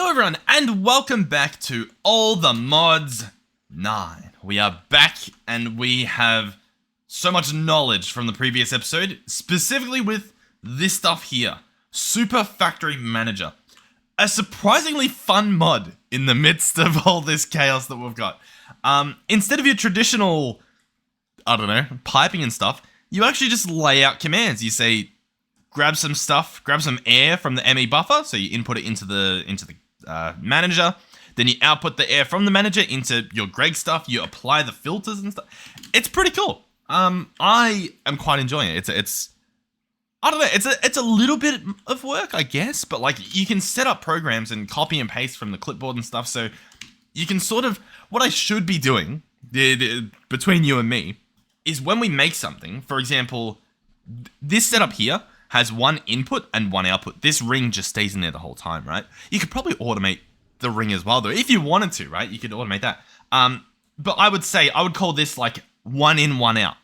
Hello everyone and welcome back to All the Mods 9. We are back and we have so much knowledge from the previous episode, specifically with this stuff here. Super Factory Manager. A surprisingly fun mod in the midst of all this chaos that we've got. Instead of your traditional, I don't know, piping and stuff, you actually just lay out commands. You say, grab some stuff, grab some air from the ME buffer, so you input it into the manager. Then you output the air from the manager into your Greg stuff. You apply the filters and stuff. It's pretty cool. I am quite enjoying it. It's I don't know. It's a little bit of work, I guess, but like you can set up programs and copy and paste from the clipboard and stuff. So you can sort of what I should be doing between you and me is when we make something. For example, this setup here has one input and one output. This ring just stays in there the whole time, right? You could probably automate the ring as well, though, if you wanted to, right? You could automate that. But I would call this like one in, one out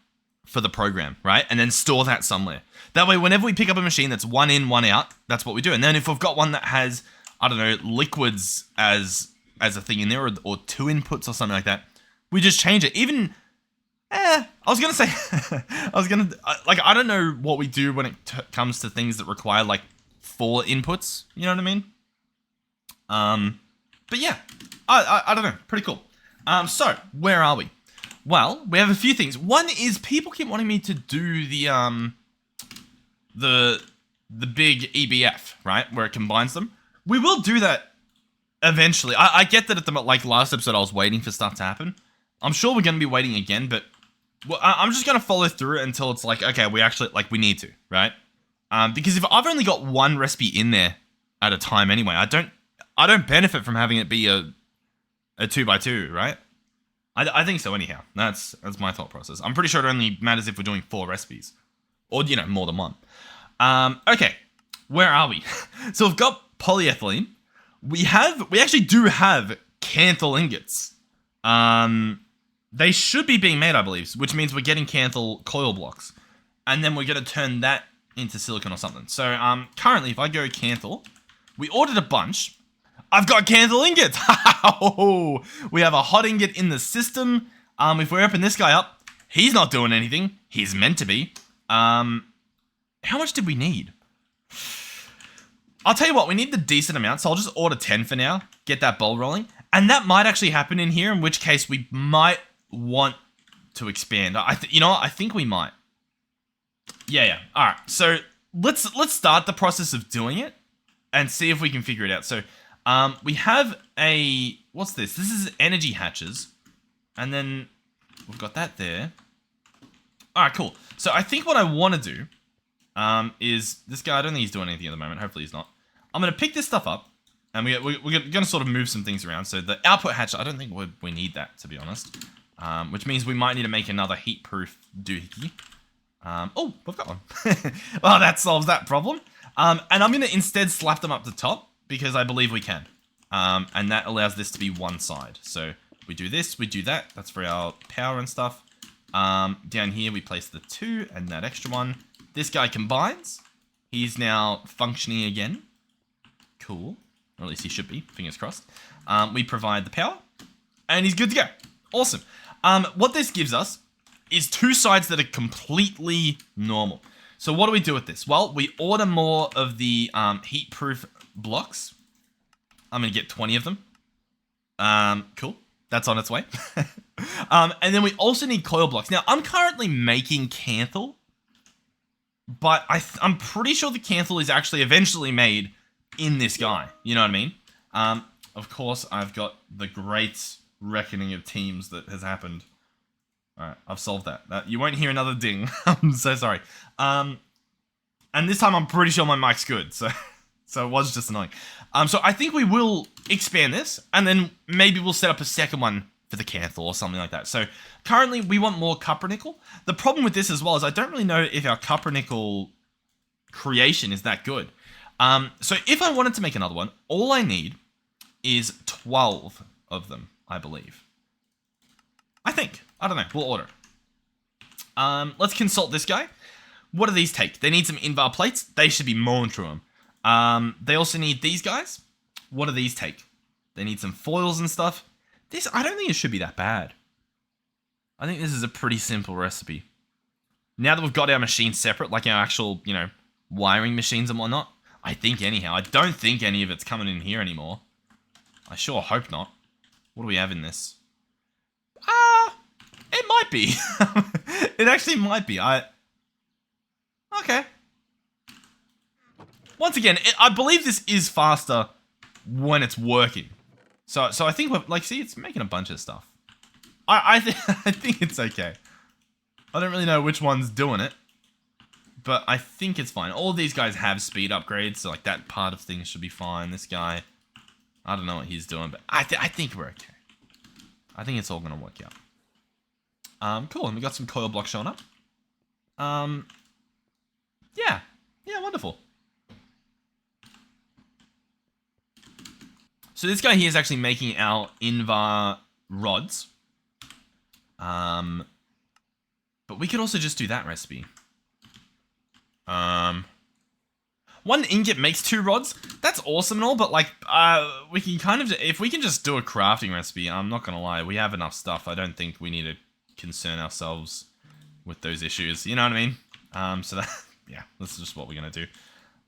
for the program, right? And then store that somewhere. That way, whenever we pick up a machine that's one in, one out, that's what we do. And then if we've got one that has, I don't know, liquids as a thing in there or two inputs or something like that, we just change it. Even I don't know what we do when it comes to things that require like 4 inputs. You know what I mean? But yeah, I don't know. Pretty cool. So where are we? Well, we have a few things. One is people keep wanting me to do the big EBF, right? Where it combines them. We will do that eventually. I get that at the last episode I was waiting for stuff to happen. I'm sure we're going to be waiting again, but well, I'm just going to follow through until it's like, okay, we actually, we need to, right? Because if I've only got one recipe in there at a time anyway, I don't benefit from having it be a 2x2, right? I think so anyhow. That's my thought process. I'm pretty sure it only matters if we're doing 4 recipes. Or, more than one. Okay, where are we? So we've got polyethylene. We actually do have Canthal ingots. They should be being made, I believe, which means we're getting Canthal coil blocks. And then we're going to turn that into silicon or something. So, currently, if I go Canthal, we ordered a bunch. I've got Canthal ingots! We have a hot ingot in the system. If we open this guy up, he's not doing anything. He's meant to be. How much did we need? I'll tell you what, we need the decent amount, so I'll just order 10 for now. Get that ball rolling. And that might actually happen in here, in which case we might want to expand. I think we might. Yeah. All right. So let's start the process of doing it and see if we can figure it out. So we have what's this? This is energy hatches, and then we've got that there. All right, cool. So I think what I want to do is this guy. I don't think he's doing anything at the moment. Hopefully he's not. I'm gonna pick this stuff up. And we're going to sort of move some things around. So the output hatch, I don't think we need that, to be honest. Which means we might need to make another heat-proof doohickey. Oh, we've got one. Well, that solves that problem. And I'm going to instead slap them up the top, because I believe we can. And that allows this to be one side. So we do this, we do that. That's for our power and stuff. Down here, we place the 2 and that extra one. This guy combines. He's now functioning again. Cool. Or at least he should be, fingers crossed. We provide the power, and he's good to go. Awesome. What this gives us is 2 sides that are completely normal. So what do we do with this? Well, we order more of the heat-proof blocks. I'm going to get 20 of them. Cool. That's on its way. And then we also need coil blocks. Now, I'm currently making Canthal, but I'm pretty sure the Canthal is actually eventually made in this guy, you know what I mean? Of course, I've got the great reckoning of teams that has happened. Alright, I've solved that. You won't hear another ding. I'm so sorry. And this time I'm pretty sure my mic's good, so it was just annoying. So I think we will expand this, and then maybe we'll set up a second one for the Canthal or something like that. So currently, we want more cupronickel. The problem with this as well is I don't really know if our cupronickel creation is that good. So if I wanted to make another one, all I need is 12 of them, I believe. I think. I don't know. We'll order. Let's consult this guy. What do these take? They need some invar plates. They should be more into them. They also need these guys. what do these take? They need some foils and stuff. This, I don't think it should be that bad. I think this is a pretty simple recipe. Now that we've got our machines separate, like our actual, you know, wiring machines and whatnot, I think anyhow. I don't think any of it's coming in here anymore. I sure hope not. What do we have in this? It might be. It actually might be. Okay. Once again, I believe this is faster when it's working. So I think we're, like, see, it's making a bunch of stuff. I think it's okay. I don't really know which one's doing it, but I think it's fine. All of these guys have speed upgrades, so like that part of things should be fine. This guy, I don't know what he's doing, but I think we're okay. I think it's all gonna work out. Cool, and we got some coil blocks showing up. Yeah, wonderful. So this guy here is actually making our Invar rods. But we could also just do that recipe. One ingot makes 2 rods. That's awesome and all, but like, we can kind of, if we can just do a crafting recipe, I'm not gonna lie, we have enough stuff. I don't think we need to concern ourselves with those issues. You know what I mean? So that, yeah, this is just what we're gonna do.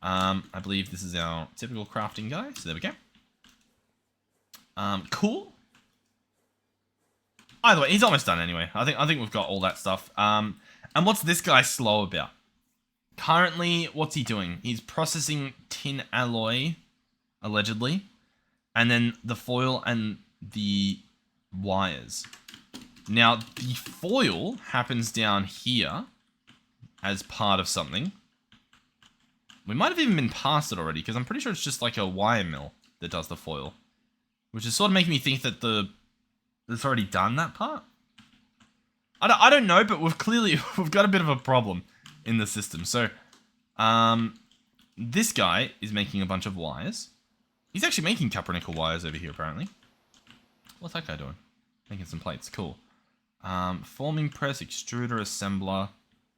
I believe this is our typical crafting guy. So there we go. Cool. Either way, he's almost done anyway. I think we've got all that stuff. And what's this guy slow about? Currently, what's he doing? He's processing tin alloy, allegedly, and then the foil and the wires. Now, the foil happens down here as part of something. We might have even been past it already, because I'm pretty sure it's just like a wire mill that does the foil. Which is sort of making me think that it's already done that part. I don't know, but we've got a bit of a problem in the system. So, this guy is making a bunch of wires. He's actually making copper nickel wires over here, apparently. What's that guy doing? Making some plates. Cool. Forming press, extruder, assembler.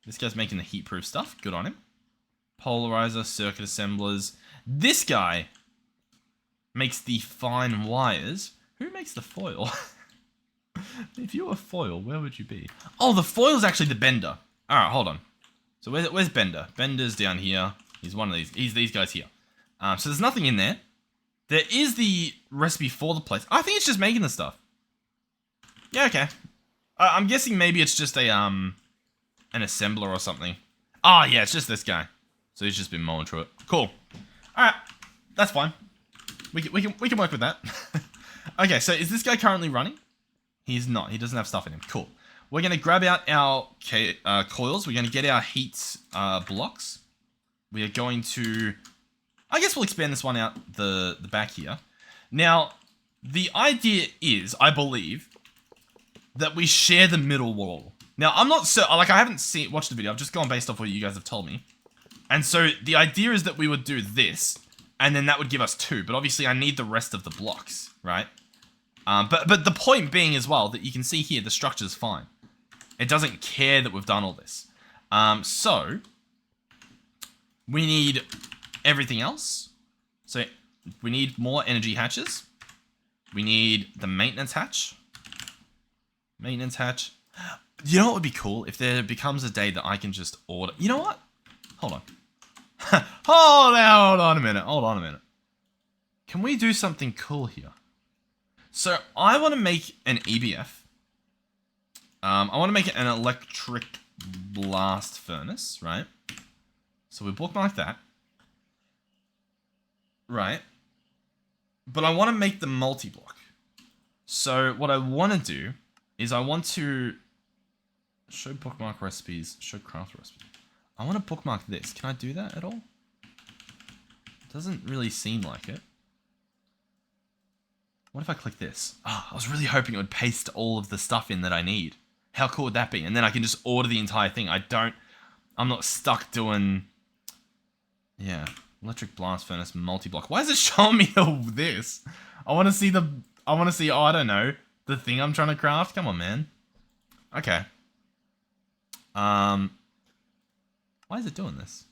This guy's making the heat-proof stuff. Good on him. Polarizer, circuit assemblers. This guy makes the fine wires. Who makes the foil? If you were foil, where would you be? Oh, the foil's actually the bender. Alright, hold on. So where's Bender? Bender's down here. He's one of these. He's these guys here. So there's nothing in there. There is the recipe for the place. I think it's just making the stuff. Yeah, okay. I'm guessing maybe it's just a an assembler or something. Oh, yeah, it's just this guy. So he's just been mowing through it. Cool. Alright, that's fine. We can work with that. Okay, so is this guy currently running? He's not. He doesn't have stuff in him. Cool. We're going to grab out our coils. We're going to get our heat blocks. We are going to... I guess we'll expand this one out the back here. Now, the idea is, I believe, that we share the middle wall. Now, I'm not so... Like, I haven't watched the video. I've just gone based off what you guys have told me. And so, the idea is that we would do this, and then that would give us 2. But obviously, I need the rest of the blocks, right? But the point being as well, that you can see here, the structure's fine. It doesn't care that we've done all this. So, we need everything else. So, we need more energy hatches. We need the maintenance hatch. Maintenance hatch. You know what would be cool? If there becomes a day that I can just order... You know what? Hold on. Hold on a minute. Can we do something cool here? So, I want to make an EBF. I want to make it an electric blast furnace, right? So we bookmark that. Right. But I want to make the multi-block. So what I want to do is I want to show bookmark recipes, show craft recipes. I want to bookmark this. Can I do that at all? It doesn't really seem like it. What if I click this? Oh, I was really hoping it would paste all of the stuff in that I need. How cool would that be? And then I can just order the entire thing. I'm not stuck doing... Yeah. Electric blast furnace multi-block. Why is it showing me all this? I want to see, oh, I don't know, the thing I'm trying to craft. Come on, man. Okay. Why is it doing this?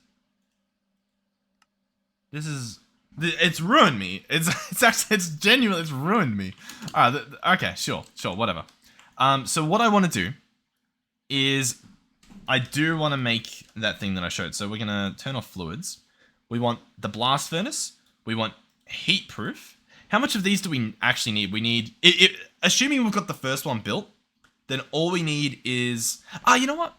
This is It's ruined me. It's genuinely, it's ruined me. Alright, okay, sure, whatever. So what I want to do is I do want to make that thing that I showed. So we're going to turn off fluids. We want the blast furnace. We want heat proof. How much of these do we actually need? We need, assuming we've got the first one built, then all we need is, you know what?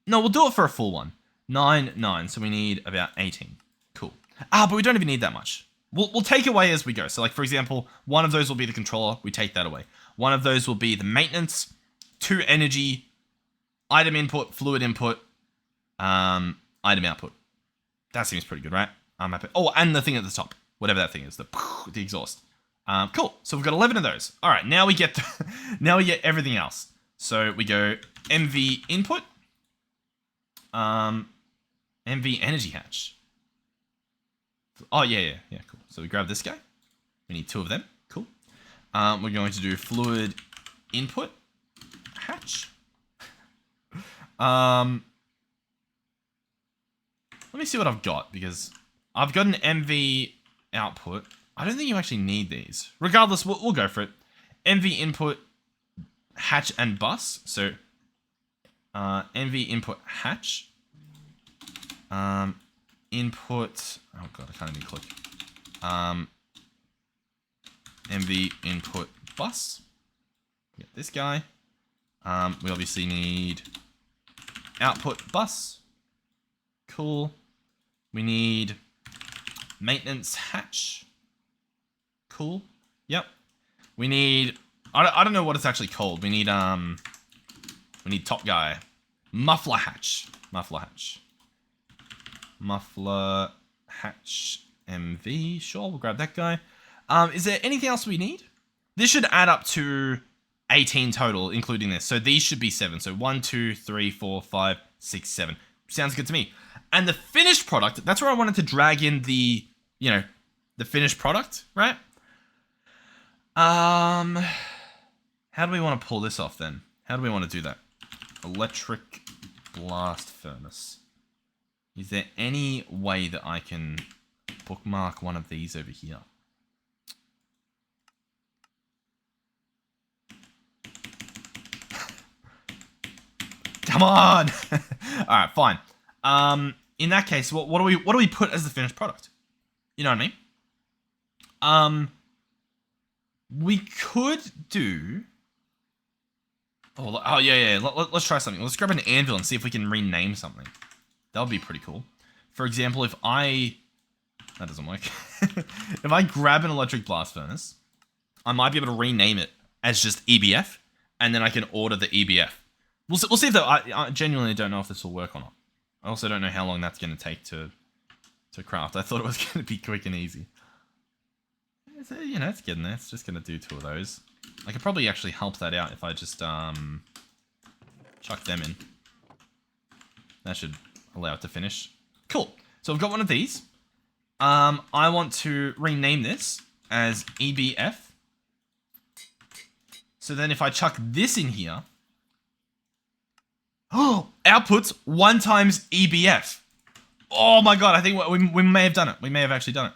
No, we'll do it for a full one. 9. So we need about 18. Cool. But we don't even need that much. We'll take away as we go. So like, for example, one of those will be the controller. We take that away. One of those will be the maintenance, 2 energy, item input, fluid input, item output. That seems pretty good, right? I'm happy. Oh, and the thing at the top, whatever that thing is, the exhaust. Cool. So we've got 11 of those. All right, now we get now we get everything else. So we go MV input, MV energy hatch. Oh yeah, cool. So we grab this guy. We need 2 of them. Cool. We're going to do fluid input hatch. Let me see what I've got, because I've got an MV output. I don't think you actually need these. Regardless, we'll go for it. MV input hatch and bus. So MV input hatch. Input. Oh god, I can't even click. MV input bus. Get this guy. We obviously need output bus. Cool. We need maintenance hatch. Cool. Yep. We need, I don't know what it's actually called. We need top guy. Muffler hatch. Muffler hatch MV. Sure, we'll grab that guy. Is there anything else we need? This should add up to 18 total, including this. So these should be 7. So 1, 2, 3, 4, 5, 6, 7. Sounds good to me. And the finished product, that's where I wanted to drag in the, the finished product, right? How do we want to pull this off then? How do we want to do that? Electric blast furnace. Is there any way that I can bookmark one of these over here? Come on! Alright, fine. In that case, what do we put as the finished product? You know what I mean? We could do... Oh yeah. Let's try something. Let's grab an anvil and see if we can rename something. That would be pretty cool. For example, if I... That doesn't work. If I grab an electric blast furnace, I might be able to rename it as just EBF, and then I can order the EBF. We'll see if that... I genuinely don't know if this will work or not. I also don't know how long that's going to take to craft. I thought it was going to be quick and easy. So, it's getting there. It's just going to do 2 of those. I could probably actually help that out if I just chuck them in. That should allow it to finish. Cool. So I've got one of these. I want to rename this as EBF. So then if I chuck this in here... Oh, outputs 1 times EBF. Oh my god, I think we may have done it. We may have actually done it.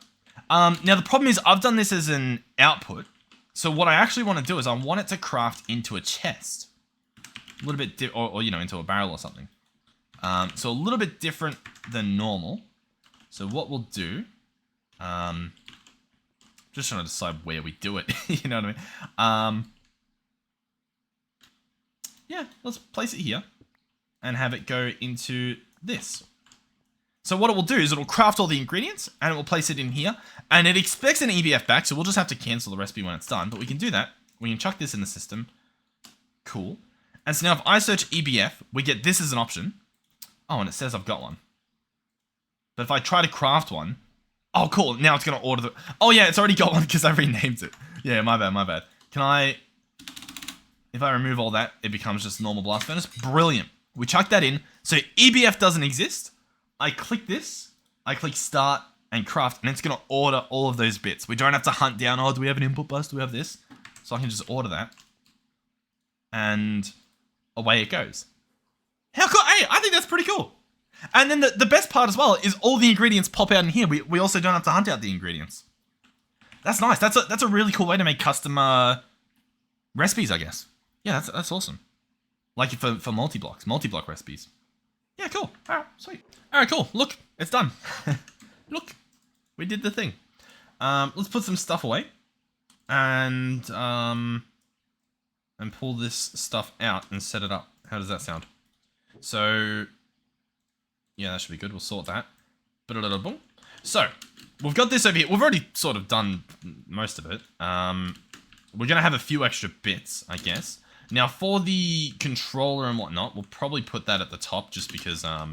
Now the problem is I've done this as an output. So what I actually want to do is I want it to craft into a chest. A little bit, or into a barrel or something. So a little bit different than normal. So what we'll do, just trying to decide where we do it. You know what I mean? Yeah, let's place it here. And have it go into this. So what it will do is it will craft all the ingredients and it will place it in here. And it expects an EBF back, so we'll just have to cancel the recipe when it's done. But we can do that. We can chuck this in the system. Cool. And so now if I search EBF, we get this as an option. Oh, and it says I've got one. But if I try to craft one... Oh, cool. Now it's going to order the... Oh, yeah, it's already got one because I renamed it. Yeah, my bad. Can I... If I remove all that, it becomes just normal blast furnace. Brilliant. We chuck that in. So EBF doesn't exist. I click this. I click start and craft. And it's going to order all of those bits. We don't have to hunt down, oh, do we have an input bus? Do we have this? So I can just order that. And away it goes. How cool. Hey, I think that's pretty cool. And then the best part as well is all the ingredients pop out in here. We also don't have to hunt out the ingredients. That's nice. That's a really cool way to make custom recipes, I guess. Yeah, that's awesome. Like for multi-block recipes. Yeah, cool. All right, sweet. All right, cool. Look, it's done. Look, we did the thing. Let's put some stuff away, and pull this stuff out and set it up. How does that sound? So, yeah, that should be good. We'll sort that. Boom. So, we've got this over here. We've already sort of done most of it. We're gonna have a few extra bits, I guess. Now, for the controller and whatnot, we'll probably put that at the top just because, yeah,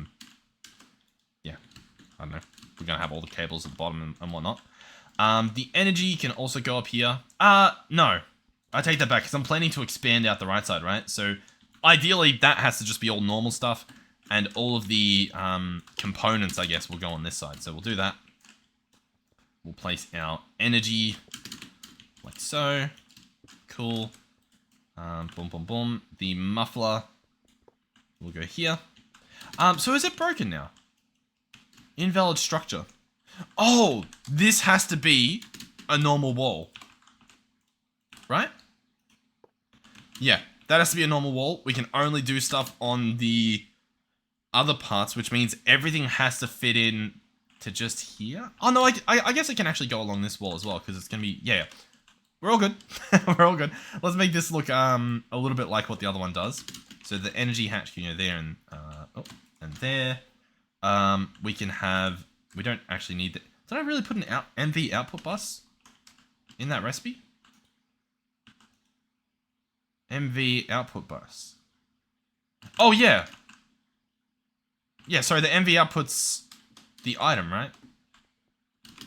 I don't know. We're going to have all the cables at the bottom and whatnot. The energy can also go up here. No. I take that back because I'm planning to expand out the right side, right? So, ideally, that has to just be all normal stuff. And all of the components, I guess, will go on this side. So, we'll do that. We'll place our energy like so. Cool. Boom. The muffler will go here. So is it broken now? Invalid structure. Oh, this has to be a normal wall. Right? Yeah, that has to be a normal wall. We can only do stuff on the other parts, which means everything has to fit in to just here. Oh, no, I guess it can actually go along this wall as well, because it's going to be, yeah. We're all good. We're all good. Let's make this look a little bit like what the other one does. So the energy hatch can go there and there. We can have. We don't actually need that. Did I really put an MV output bus in that recipe? MV output bus. Oh yeah. Yeah. Sorry, the MV outputs the item, right?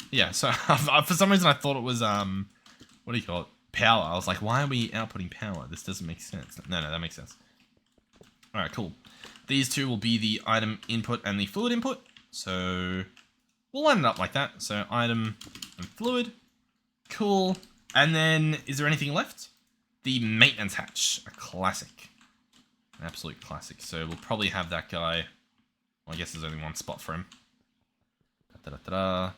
Yeah. So for some reason I thought it was what do you call it? Power. I was like, why are we outputting power? This doesn't make sense. No, that makes sense. All right, cool. These two will be the item input and the fluid input. So we'll line it up like that. So item and fluid. Cool. And then is there anything left? The maintenance hatch. A classic. An absolute classic. So we'll probably have that guy. Well, I guess there's only one spot for him. Da-da-da-da.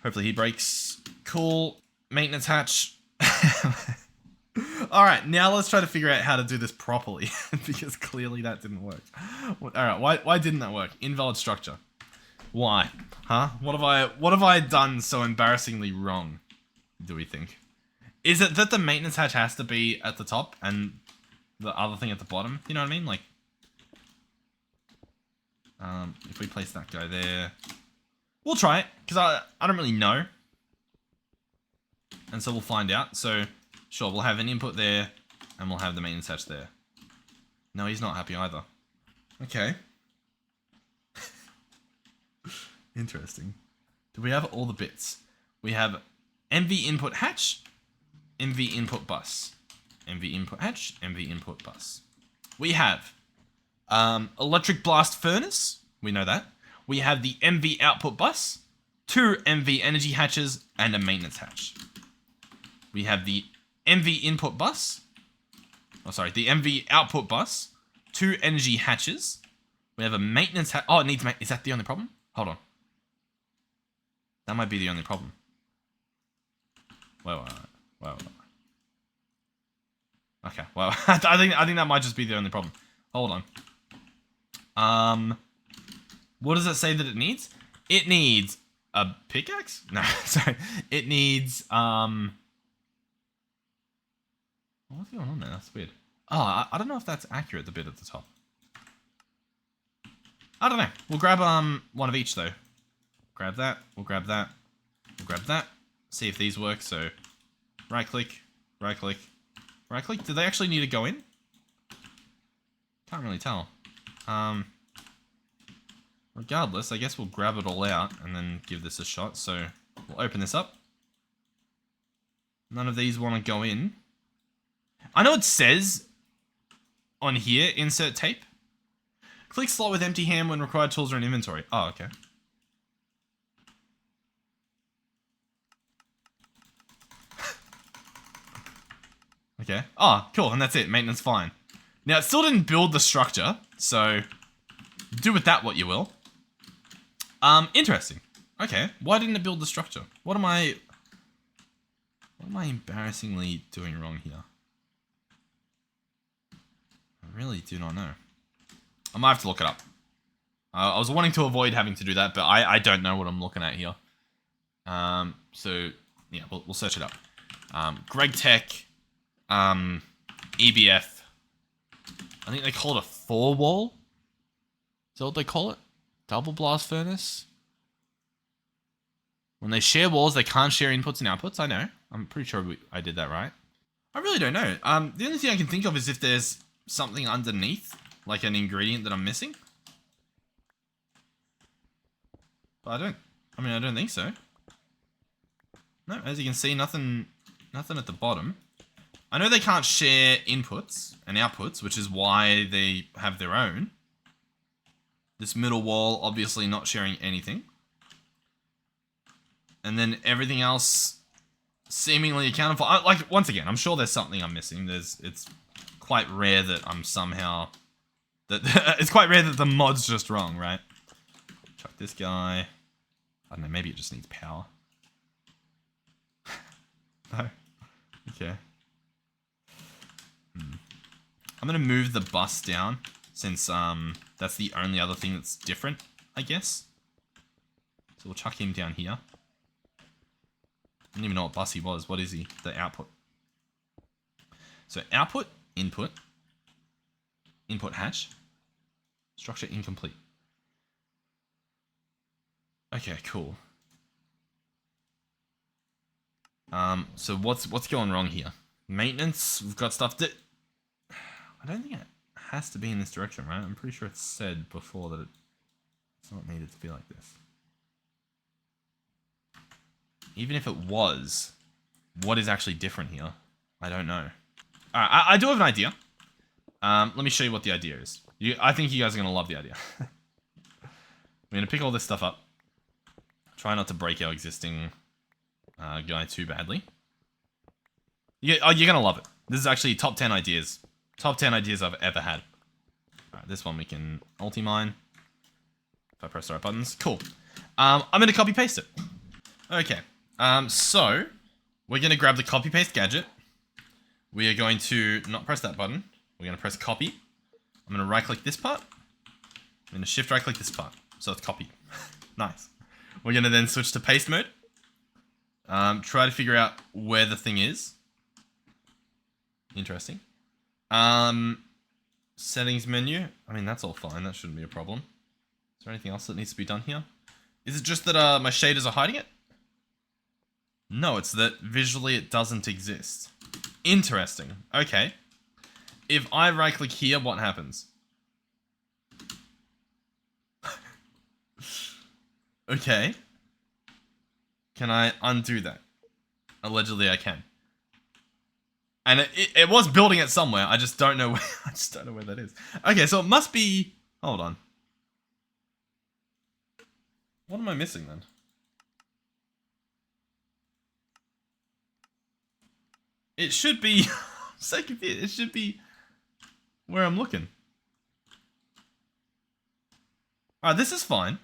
Hopefully he breaks. Cool. Maintenance hatch. Alright, now let's try to figure out how to do this properly. Because clearly that didn't work. Alright, why didn't that work? Invalid structure. Why? Huh? What have I done so embarrassingly wrong? Do we think? Is it that the maintenance hatch has to be at the top and the other thing at the bottom? You know what I mean? Like, if we place that guy there, we'll try it because I don't really know. And so we'll find out. So, sure, we'll have an input there, and we'll have the maintenance hatch there. No, he's not happy either. Okay. Interesting. Do we have all the bits? We have MV input hatch, MV input bus, MV input hatch, MV input bus. We have electric blast furnace. We know that. We have the MV output bus, 2 MV energy hatches, and a maintenance hatch. We have the MV input bus. Oh, sorry. The MV output bus. 2 energy hatches. We have a maintenance hatch. Oh, it needs is that the only problem? Hold on. That might be the only problem. Wait. Okay. Well, I think that might just be the only problem. Hold on. What does it say that it needs? It needs a pickaxe? No, sorry. It needs what's going on there? That's weird. Oh, I don't know if that's accurate, the bit at the top. I don't know. We'll grab one of each, though. Grab that. We'll grab that. We'll grab that. See if these work. So, right-click, right-click, right-click. Do they actually need to go in? Can't really tell. Regardless, I guess we'll grab it all out and then give this a shot. So, we'll open this up. None of these want to go in. I know it says on here, insert tape. Click slot with empty hand when required tools are in inventory. Oh, okay. Okay. Oh, cool. And that's it. Maintenance fine. Now, it still didn't build the structure. So, do with that what you will. Interesting. Okay, why didn't it build the structure? What am I embarrassingly doing wrong here? I really do not know. I might have to look it up. I was wanting to avoid having to do that, but I don't know what I'm looking at here. So, yeah, we'll search it up. Greg Tech, EBF. I think they call it a 4-wall. Is that what they call it? Double blast furnace? When they share walls, they can't share inputs and outputs. I know. I'm pretty sure I did that right. I really don't know. The only thing I can think of is if there's something underneath, like an ingredient that I'm missing. But I don't think so. No, as you can see, nothing at the bottom. I know they can't share inputs and outputs, which is why they have their own. This middle wall, obviously not sharing anything. And then everything else seemingly accounted for. Like, once again, I'm sure there's something I'm missing. It's quite rare that I'm somehow... it's quite rare that the mod's just wrong, right? Chuck this guy. I don't know, maybe it just needs power. No. Okay. I'm gonna move the bus down, since that's the only other thing that's different, I guess. So we'll chuck him down here. I don't even know what bus he was. What is he? The output. So output, input hatch, structure incomplete. Okay, cool. So what's going wrong here? Maintenance, we've got stuff that... I don't think it has to be in this direction, right? I'm pretty sure it's said before that it's not needed to be like this. Even if it was, what is actually different here? I don't know. Alright, I do have an idea. Let me show you what the idea is. I think you guys are going to love the idea. I'm going to pick all this stuff up. Try not to break our existing guy too badly. You're going to love it. This is actually top 10 ideas. Top 10 ideas I've ever had. Alright, this one we can ulti-mine. If I press the right buttons. Cool. I'm going to copy-paste it. Okay. So, we're going to grab the copy-paste gadget. We are going to not press that button. We're going to press copy. I'm going to right-click this part. I'm going to shift right-click this part. So it's copy. Nice. We're going to then switch to paste mode. Try to figure out where the thing is. Interesting. Settings menu. I mean, that's all fine. That shouldn't be a problem. Is there anything else that needs to be done here? Is it just that my shaders are hiding it? No, it's that visually it doesn't exist. Interesting. Okay. If I right-click here, what happens? Okay. Can I undo that? Allegedly, I can. And it was building it somewhere. I just don't know where. I just don't know where that is. Okay, so it must be. Hold on. What am I missing then? It should be. I'm so confused. It should be where I'm looking. Alright, this is fine.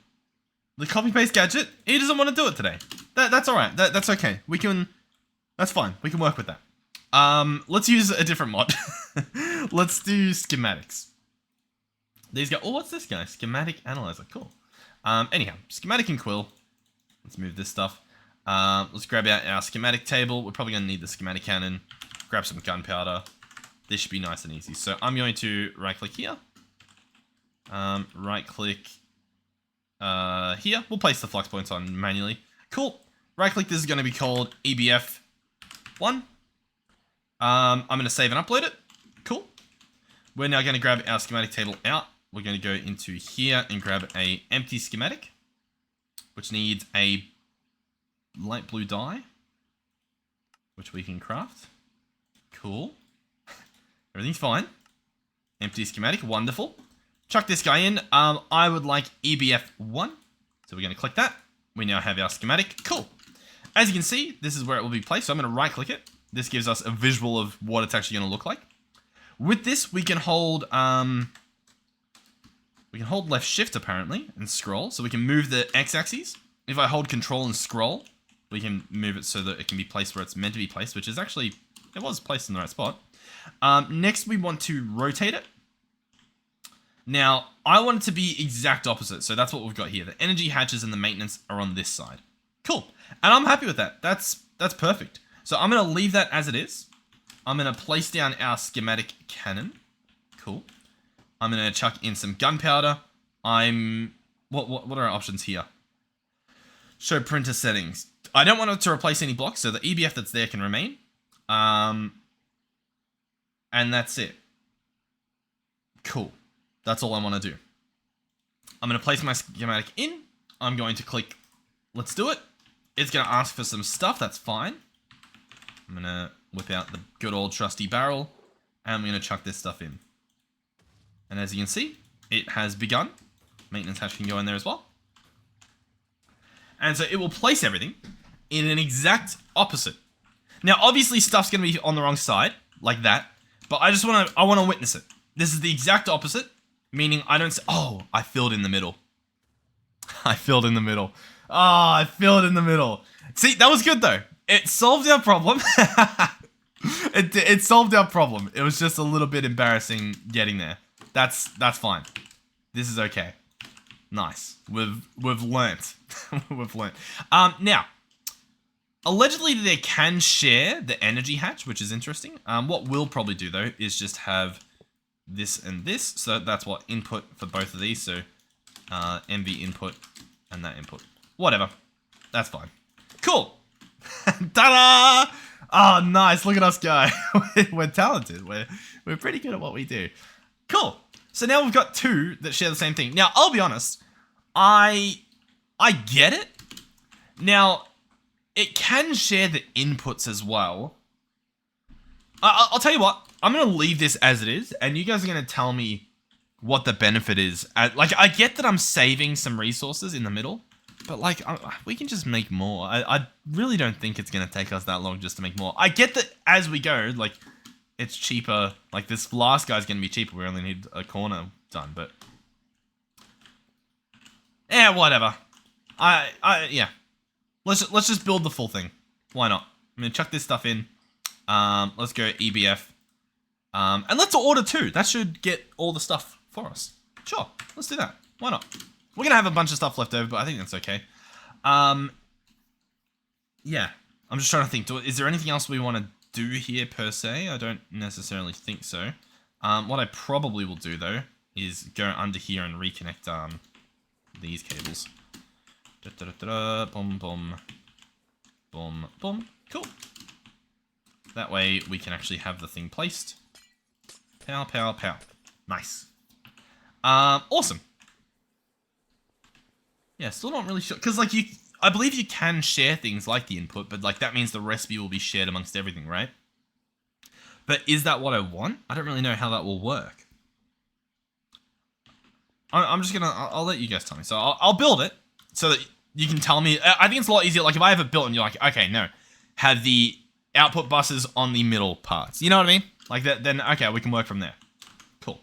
The copy-paste gadget, he doesn't want to do it today. That's alright. That's okay. We can... That's fine. We can work with that. Let's use a different mod. Let's do schematics. These guys... Oh, what's this guy? Schematic analyzer. Cool. Anyhow, schematic and quill. Let's move this stuff. Let's grab out our schematic table. We're probably going to need the schematic cannon. Grab some gunpowder. This should be nice and easy. So I'm going to right-click here. Right-click... here. We'll place the flux points on manually. Cool. Right-click, this is going to be called EBF 1. I'm going to save and upload it. Cool. We're now going to grab our schematic table out. We're going to go into here and grab a empty schematic, which needs a light blue dye, which we can craft. Cool. Everything's fine. Empty schematic. Wonderful. Chuck this guy in. I would like EBF 1. So we're going to click that. We now have our schematic. Cool. As you can see, this is where it will be placed. So I'm going to right click it. This gives us a visual of what it's actually going to look like. With this, we can hold We can hold left shift apparently and scroll, so we can move the x-axis. If I hold control and scroll, we can move it so that it can be placed where it's meant to be placed, which is actually, it was placed in the right spot. Next, we want to rotate it. Now, I want it to be exact opposite, so that's what we've got here. The energy hatches and the maintenance are on this side. Cool, and I'm happy with that. That's perfect. So I'm going to leave that as it is. I'm going to place down our schematic cannon. Cool. I'm going to chuck in some gunpowder. What are our options here? Show printer settings. I don't want it to replace any blocks, so the EBF that's there can remain. And that's it. Cool. That's all I want to do. I'm going to place my schematic in. I'm going to click, let's do it. It's going to ask for some stuff. That's fine. I'm going to whip out the good old trusty barrel. And I'm going to chuck this stuff in. And as you can see, it has begun. Maintenance hatch can go in there as well. And so it will place everything in an exact opposite. Now, obviously, stuff's going to be on the wrong side, like that. But I want to witness it. This is the exact opposite, meaning I don't say, oh, I filled in the middle. I filled in the middle. Oh, I filled in the middle. See, that was good, though. It solved our problem. It solved our problem. It was just a little bit embarrassing getting there. That's fine. This is okay. Nice. We've learnt. We've learnt. Now, allegedly they can share the energy hatch, which is interesting. What we'll probably do though is just have this and this. So that's what input for both of these. So MV input and that input. Whatever. That's fine. Cool. Ta-da! Oh, nice. Look at us go. We're talented. We're pretty good at what we do. Cool. So now we've got two that share the same thing. Now, I'll be honest. I get it. Now, it can share the inputs as well. I'll tell you what. I'm going to leave this as it is. And you guys are going to tell me what the benefit is. Like, I get that I'm saving some resources in the middle. But, like, we can just make more. I really don't think it's going to take us that long just to make more. I get that as we go, like, it's cheaper. Like, this last guy's going to be cheaper. We only need a corner done, but... yeah, whatever. Yeah. Let's just build the full thing. Why not? I'm going to chuck this stuff in. Let's go EBF. And let's order two. That should get all the stuff for us. Sure. Let's do that. Why not? We're going to have a bunch of stuff left over, but I think that's okay. Yeah. I'm just trying to think. Is there anything else we want to do here per se? I don't necessarily think so. What I probably will do, though, is go under here and reconnect these cables. Boom, boom. Boom, boom. Cool. That way we can actually have the thing placed. Pow, pow, pow. Nice. Awesome. Yeah, still not really sure. Because, like, I believe you can share things like the input, but, like, that means the recipe will be shared amongst everything, right? But is that what I want? I don't really know how that will work. I'm just gonna... I'll let you guys tell me. So, I'll build it so that you can tell me. I think it's a lot easier. Like, if I have it built and you're like, okay, no. Have the output buses on the middle parts. You know what I mean? Like, that. Then, okay, we can work from there. Cool.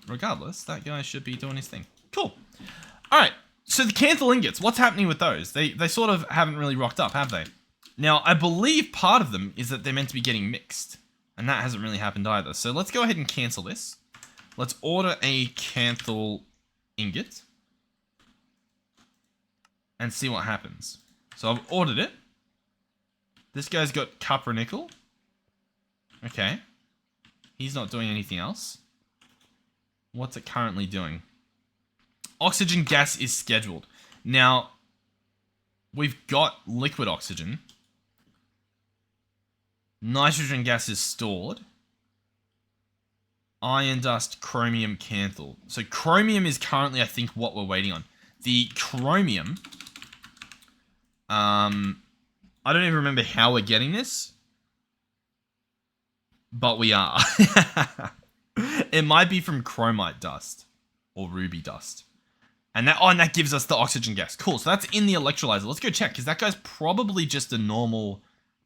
Regardless, that guy should be doing his thing. Cool. Alright. So the Canthal ingots, what's happening with those? They sort of haven't really rocked up, have they? Now, I believe part of them is that they're meant to be getting mixed. And that hasn't really happened either. So let's go ahead and cancel this. Let's order a Canthal ingot. And see what happens. So I've ordered it. This guy's got copper nickel. Okay. He's not doing anything else. What's it currently doing? Oxygen gas is scheduled. Now, we've got liquid oxygen. Nitrogen gas is stored. Iron dust, chromium, canthal. So chromium is currently, I think, what we're waiting on. The chromium... I don't even remember how we're getting this. But we are. It might be from chromite dust. Or ruby dust. And that gives us the oxygen gas. Cool, so that's in the electrolyzer. Let's go check, because that guy's probably just a normal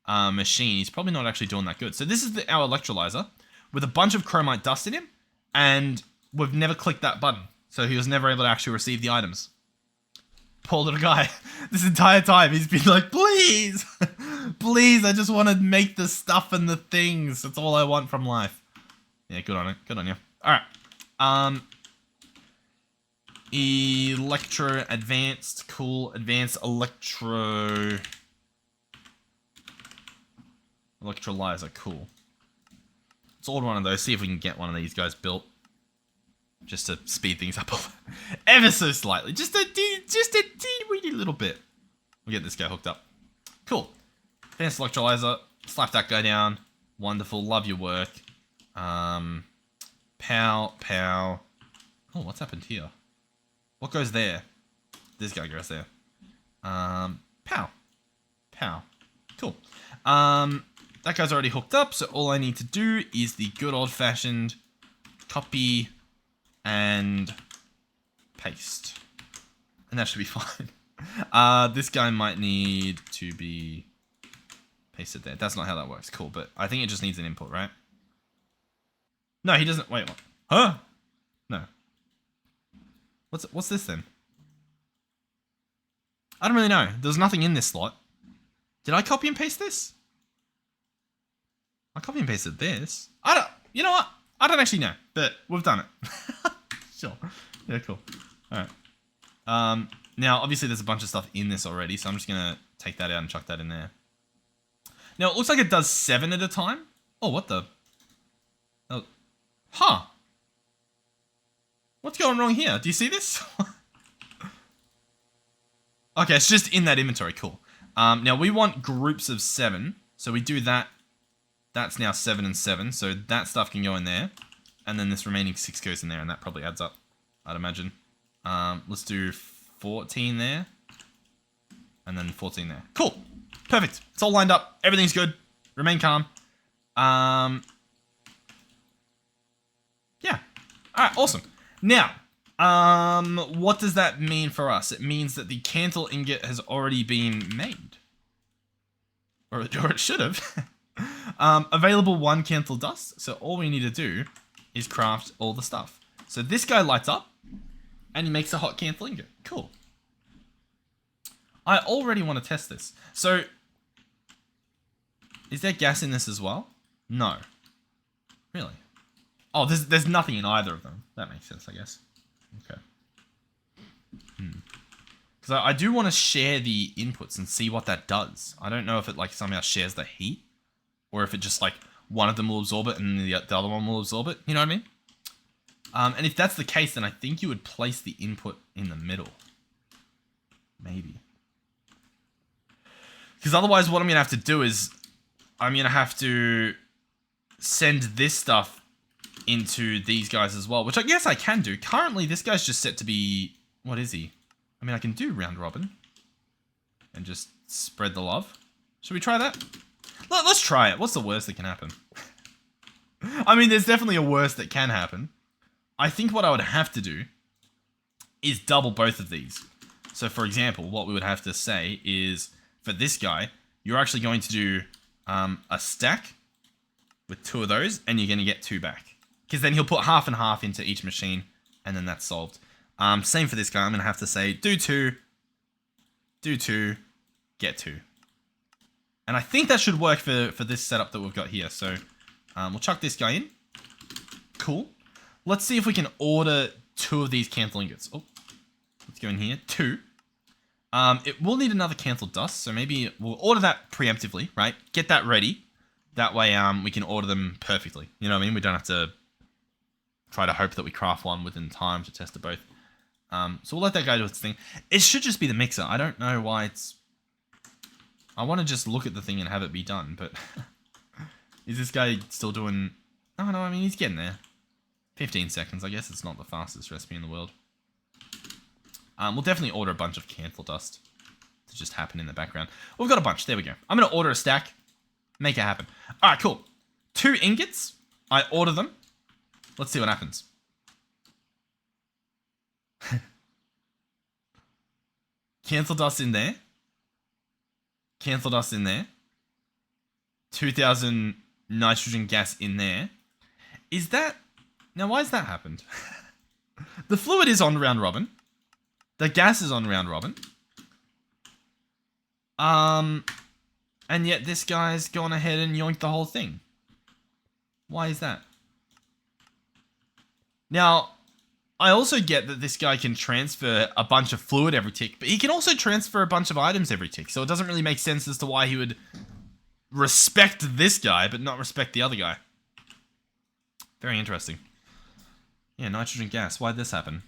machine. He's probably not actually doing that good. So this is our electrolyzer with a bunch of chromite dust in him, and we've never clicked that button. So he was never able to actually receive the items. Poor little guy. This entire time he's been like, please, please, I just want to make the stuff and the things. That's all I want from life. Yeah, good on it. Good on you. All right. Electro advanced, cool. Advanced electrolyzer, cool. Let's order one of those. See if we can get one of these guys built. Just to speed things up ever so slightly. Just a teeny little bit. We'll get this guy hooked up. Cool. Advanced electrolyzer. Slap that guy down. Wonderful. Love your work. Pow. Oh, what's happened here? What goes there? This guy goes there. Pow. Cool. That guy's already hooked up, so all I need to do is the good old-fashioned copy and paste. And that should be fine. This guy might need to be pasted there. That's not how that works. Cool, but I think it just needs an input, right? No, he doesn't. Wait, what? Huh? No. What's this then? I don't really know. There's nothing in this slot. Did I copy and paste this? I copy and pasted this. You know what? I don't actually know, but we've done it. Sure. Yeah, cool. All right. Now, obviously, there's a bunch of stuff in this already, so I'm just going to take that out and chuck that in there. Now, it looks like it does 7 at a time. Oh, what the? Oh. Huh. What's going wrong here? Do you see this? Okay, it's just in that inventory. Cool. Now, we want groups of 7, so we do that. That's now 7 and 7, so that stuff can go in there. And then this remaining 6 goes in there, and that probably adds up, I'd imagine. Let's do 14 there. And then 14 there. Cool. Perfect. It's all lined up. Everything's good. Remain calm. Yeah. Alright, awesome. Now, what does that mean for us? It means that the Cantle ingot has already been made. Or it should have. Available 1 Cantle dust. So all we need to do is craft all the stuff. So this guy lights up, and he makes a hot Cantle ingot. Cool. I already want to test this. So, is there gas in this as well? No. Really? Oh, there's nothing in either of them. That makes sense, I guess. Okay. Because I do want to share the inputs and see what that does. I don't know if it like somehow shares the heat, or if it just like one of them will absorb it and the other one will absorb it. You know what I mean? And if that's the case, then I think you would place the input in the middle. Maybe. Because otherwise what I'm going to have to do is I'm going to have to send this stuff into these guys as well, which I guess I can do. Currently, this guy's just set to be... What is he? I mean, I can do round robin and just spread the love. Should we try that? Let's try it. What's the worst that can happen? I mean, there's definitely a worst that can happen. I think what I would have to do is double both of these. So, for example, what we would have to say is, for this guy, you're actually going to do a stack with 2 of those, and you're going to get 2 back. Because then he'll put half and half into each machine, and then that's solved. Same for this guy. I'm going to have to say, do 2, get 2. And I think that should work for this setup that we've got here. So we'll chuck this guy in. Cool. Let's see if we can order 2 of these Cantle ingots. Oh, let's go in here. 2. It will need another Cantle dust, so maybe we'll order that preemptively, right? Get that ready. That way we can order them perfectly. You know what I mean? We don't have to try to hope that we craft one within time to test it both. So we'll let that guy do its thing. It should just be the mixer. I don't know why it's... I want to just look at the thing and have it be done, but... Is this guy still doing... No, I mean, he's getting there. 15 seconds. I guess it's not the fastest recipe in the world. We'll definitely order a bunch of Cantle dust to just happen in the background. We've got a bunch. There we go. I'm going to order a stack. Make it happen. All right, cool. 2 ingots. I order them. Let's see what happens. Cantle dust in there. Cantle dust in there. 2,000 nitrogen gas in there. Is that... Now, why has that happened? The fluid is on round robin. The gas is on round robin. And yet this guy's gone ahead and yoinked the whole thing. Why is that? Now, I also get that this guy can transfer a bunch of fluid every tick, but he can also transfer a bunch of items every tick, so it doesn't really make sense as to why he would respect this guy, but not respect the other guy. Very interesting. Yeah, nitrogen gas. Why'd this happen?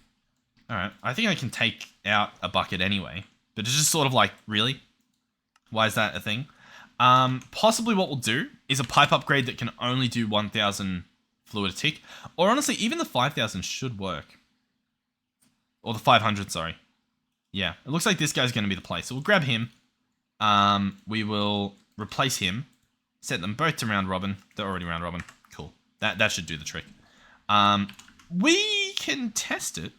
Alright, I think I can take out a bucket anyway, but it's just sort of like, really? Why is that a thing? Possibly what we'll do is a pipe upgrade that can only do 1,000 fluid a tick. Or honestly, even the 5,000 should work. Or the 500, sorry. Yeah, it looks like this guy's going to be the play. So we'll grab him. We will replace him. Set them both to round robin. They're already round robin. Cool. That should do the trick. We can test it.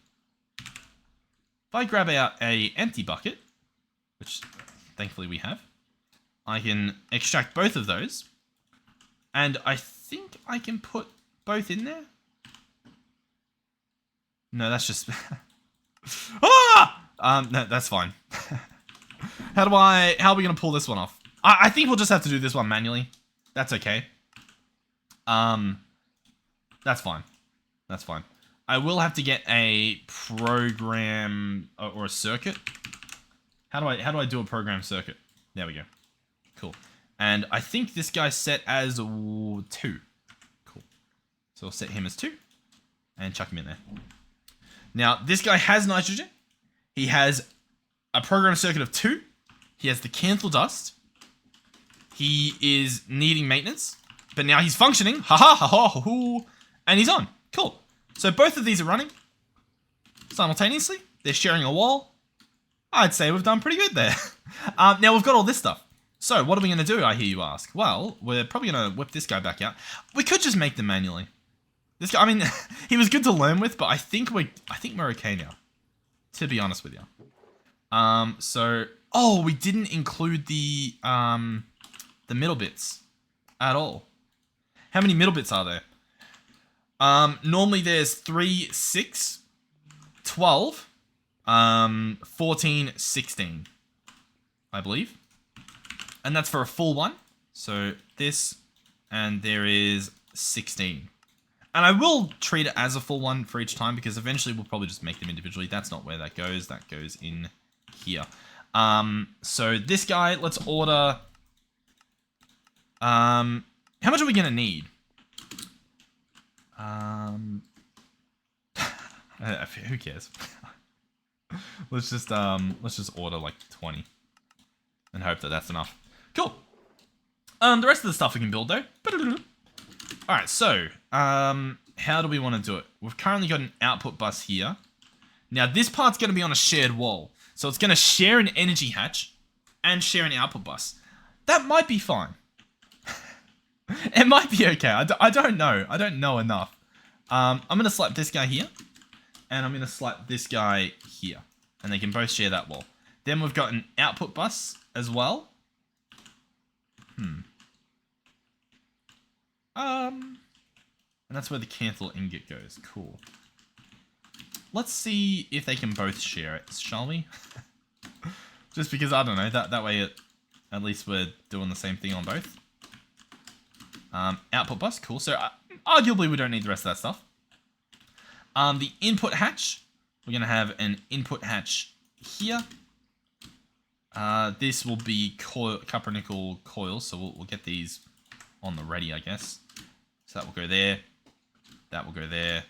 If I grab out a empty bucket, which thankfully we have, I can extract both of those. And I think I can put both in there. No, that's just... No, that's fine. How are we going to pull this one off? I think we'll just have to do this one manually. That's okay. That's fine. That's fine. I will have to get a program or a circuit. How do I do a program circuit? There we go. Cool. And I think this guy's set as 2. Cool. So we'll set him as 2 and chuck him in there. Now, this guy has nitrogen. He has a program circuit of 2. He has the cancel dust. He is needing maintenance, but now he's functioning. Ha ha ha ha ha. And he's on. Cool. So both of these are running simultaneously. They're sharing a wall. I'd say we've done pretty good there. Now we've got all this stuff. So what are we going to do, I hear you ask? Well, we're probably going to whip this guy back out. We could just make them manually. This guy, I mean, he was good to learn with, but I think we're okay now. To be honest with you. Oh, we didn't include the middle bits at all. How many middle bits are there? Normally there's 3, 6, 12, 14, 16, I believe. And that's for a full one. So this, and there is 16. And I will treat it as a full one for each time because eventually we'll probably just make them individually. That's not where that goes. That goes in here. So this guy, let's order... how much are we going to need? Who cares? let's just order like 20 and hope that that's enough. Cool. The rest of the stuff we can build though. All right, so how do we want to do it? We've currently got an output bus here. Now this part's going to be on a shared wall, so it's going to share an energy hatch and share an output bus. That might be fine. It might be okay. I don't know. I don't know enough. I'm going to slap this guy here. And I'm going to slap this guy here. And they can both share that wall. Then we've got an output bus as well. And that's where the cancel ingot goes. Cool. Let's see if they can both share it, shall we? Just because, I don't know, that way at least we're doing the same thing on both. Output bus, cool. So arguably we don't need the rest of that stuff. The input hatch, we're going to have an input hatch here. This will be copper nickel coils, so we'll get these on the ready, I guess. So that will go there, that will go there,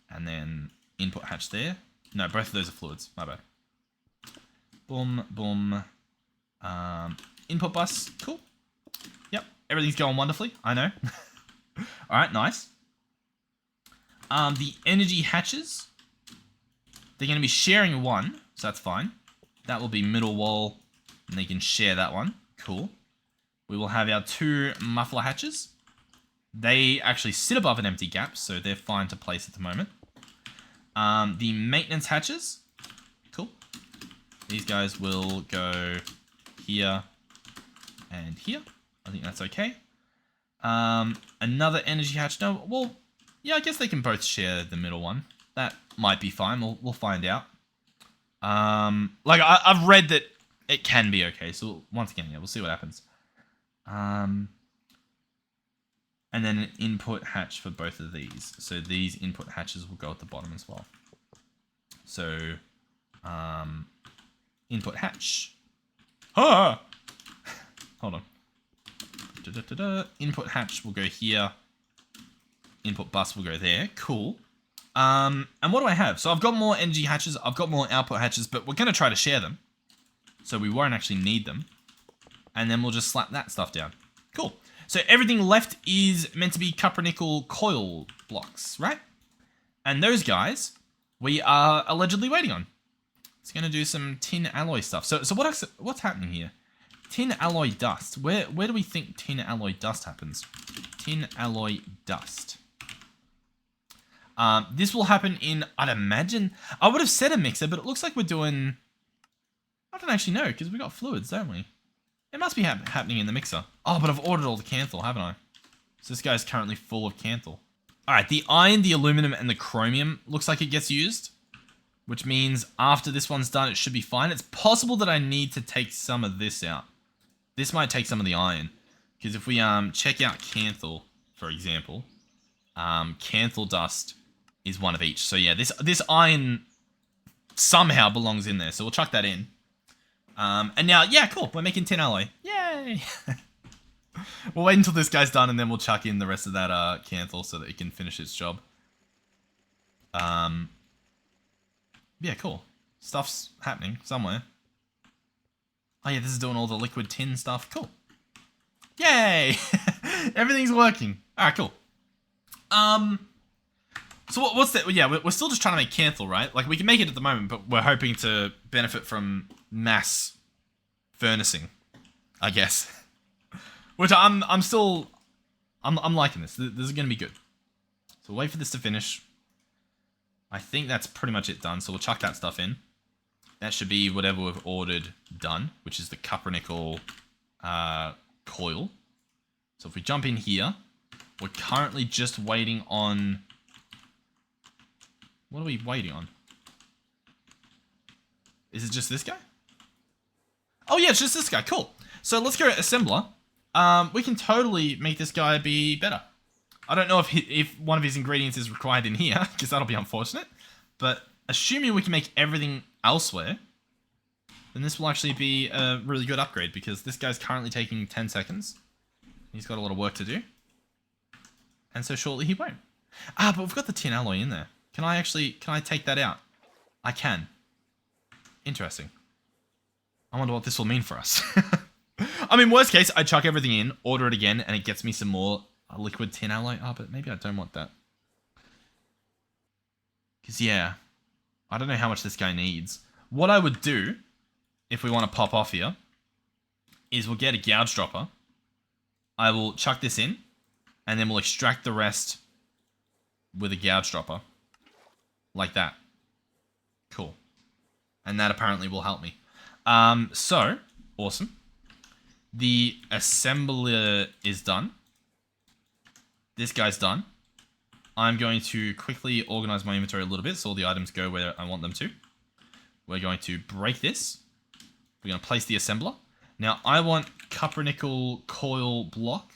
and then input hatch there. No, both of those are fluids, my bad. Boom, boom. Input bus, cool. Yep, everything's going wonderfully, I know. Alright, nice. The energy hatches, they're going to be sharing one, so that's fine. That will be middle wall, and they can share that one. Cool. We will have our 2 muffler hatches. They actually sit above an empty gap, so they're fine to place at the moment. The maintenance hatches, cool. These guys will go here and here. I think that's okay. Another energy hatch. No, well, yeah, I guess they can both share the middle one. That might be fine. We'll find out. Like I've read that it can be okay. So once again, yeah, we'll see what happens. And then an input hatch for both of these. So these input hatches will go at the bottom as well. So, input hatch. Ah! Hold on. Input hatch will go here. Input bus will go there. Cool. And what do I have? So I've got more energy hatches. I've got more output hatches, but we're going to try to share them. So we won't actually need them. And then we'll just slap that stuff down. Cool. So everything left is meant to be copper nickel coil blocks, right? And those guys, we are allegedly waiting on. It's going to do some tin alloy stuff. So what's happening here? Tin alloy dust. Where do we think tin alloy dust happens? Tin alloy dust. This will happen in, I'd imagine, I would have said a mixer, but it looks like we're doing, I don't actually know, because we got fluids, don't we? It must be happening in the mixer. Oh, but I've ordered all the Canthal, haven't I? So this guy's currently full of Canthal. Alright, the iron, the aluminum, and the chromium looks like it gets used. Which means after this one's done, it should be fine. It's possible that I need to take some of this out. This might take some of the iron. Because if we check out Canthal, for example, Canthal dust is one of each. So yeah, this iron somehow belongs in there. So we'll chuck that in. And now, yeah, cool. We're making tin alloy. Yay! We'll wait until this guy's done, and then we'll chuck in the rest of that Canthal so that it can finish its job. Yeah, cool. Stuff's happening somewhere. Oh yeah, this is doing all the liquid tin stuff. Cool. Yay! Everything's working. Alright, cool. So what's that? Yeah, we're still just trying to make Canthal, right? Like, we can make it at the moment, but we're hoping to benefit from mass furnacing, I guess. Which I'm liking this. This is going to be good. So we'll wait for this to finish. I think that's pretty much it done. So we'll chuck that stuff in. That should be whatever we've ordered done, which is the copper nickel coil. So if we jump in here, we're currently just waiting on... What are we waiting on? Is it just this guy? Oh yeah, it's just this guy. Cool. So let's go assembler. We can totally make this guy be better. I don't know if one of his ingredients is required in here, because that'll be unfortunate. But assuming we can make everything elsewhere, then this will actually be a really good upgrade, because this guy's currently taking 10 seconds. He's got a lot of work to do. And so shortly he won't. Ah, but we've got the tin alloy in there. Can I take that out? I can. Interesting. I wonder what this will mean for us. I mean, worst case, I chuck everything in, order it again, and it gets me some more liquid tin alloy. Oh, but maybe I don't want that. Because, yeah, I don't know how much this guy needs. What I would do, if we want to pop off here, is we'll get a gouge dropper. I will chuck this in, and then we'll extract the rest with a gouge dropper. Like that. Cool. And that apparently will help me. So, awesome. The assembler is done. This guy's done. I'm going to quickly organize my inventory a little bit so all the items go where I want them to. We're going to break this. We're going to place the assembler. Now, I want copper nickel coil block.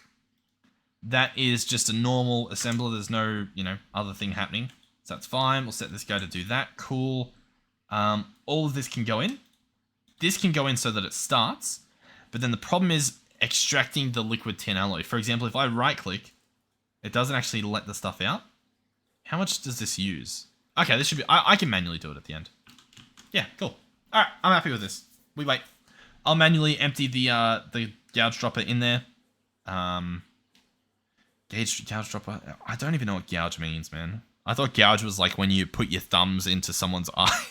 That is just a normal assembler. There's no, other thing happening. So that's fine. We'll set this guy to do that. Cool. All of this can go in. This can go in so that it starts. But then the problem is extracting the liquid tin alloy. For example, if I right-click, it doesn't actually let the stuff out. How much does this use? Okay, this should be... I can manually do it at the end. Yeah, cool. Alright, I'm happy with this. We wait. I'll manually empty the gouge dropper in there. Gouge dropper. I don't even know what gouge means, man. I thought gouge was like when you put your thumbs into someone's eye.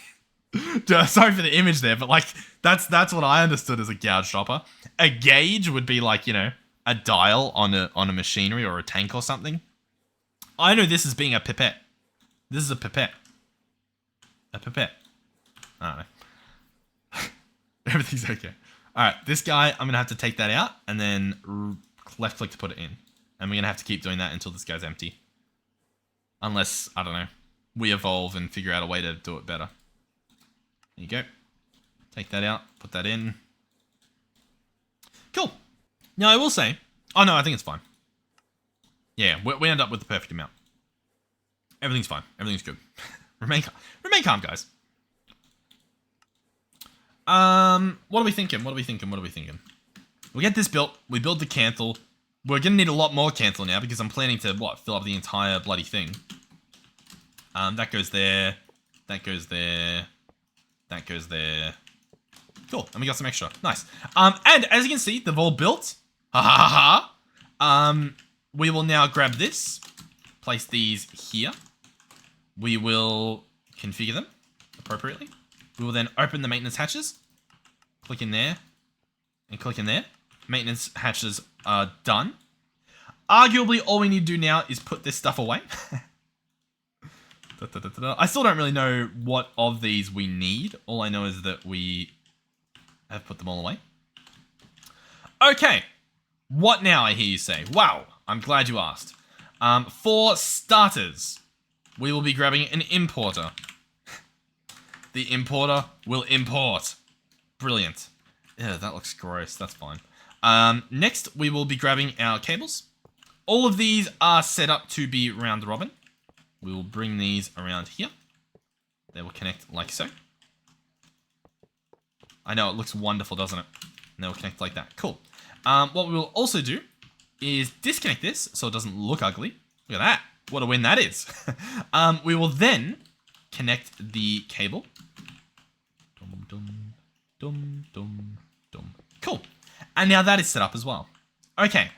Sorry for the image there, but like that's what I understood as a gouge dropper. A gauge would be like, a dial on a machinery or a tank or something. I know this as being a pipette. This is a pipette. A pipette. I don't know. Everything's okay. Alright, this guy, I'm going to have to take that out and then left click to put it in. And we're going to have to keep doing that until this guy's empty. Unless, I don't know. we evolve and figure out a way to do it better. There you go. Take that out, put that in. Cool. Now I will say, oh no, I think it's fine. Yeah, we end up with the perfect amount. Everything's fine. Everything's good. Remain calm, guys. What are we thinking? We get this built. We build the cantle. We're gonna need a lot more cantle now because I'm planning to, fill up the entire bloody thing. That goes there. That goes there. That goes there. Cool. And we got some extra. Nice. And as you can see, they've all built. Ha ha ha ha. We will now grab this. Place these here. We will configure them appropriately. We will then open the maintenance hatches. Click in there. And click in there. Maintenance hatches are done. Arguably, all we need to do now is put this stuff away. I still don't really know what of these we need. All I know is that we have put them all away. Okay. What now, I hear you say? Wow, I'm glad you asked. For starters, we will be grabbing an importer. The importer will import. Brilliant. Yeah, that looks gross. That's fine. Next, we will be grabbing our cables. All of these are set up to be round robin. We will bring these around here. They will connect like so. I know, it looks wonderful, doesn't it? And they will connect like that. Cool. What we will also do is disconnect this so it doesn't look ugly. Look at that. What a win that is. We will then connect the cable. Dum, dum, dum, dum, dum. Cool. And now that is set up as well. Okay.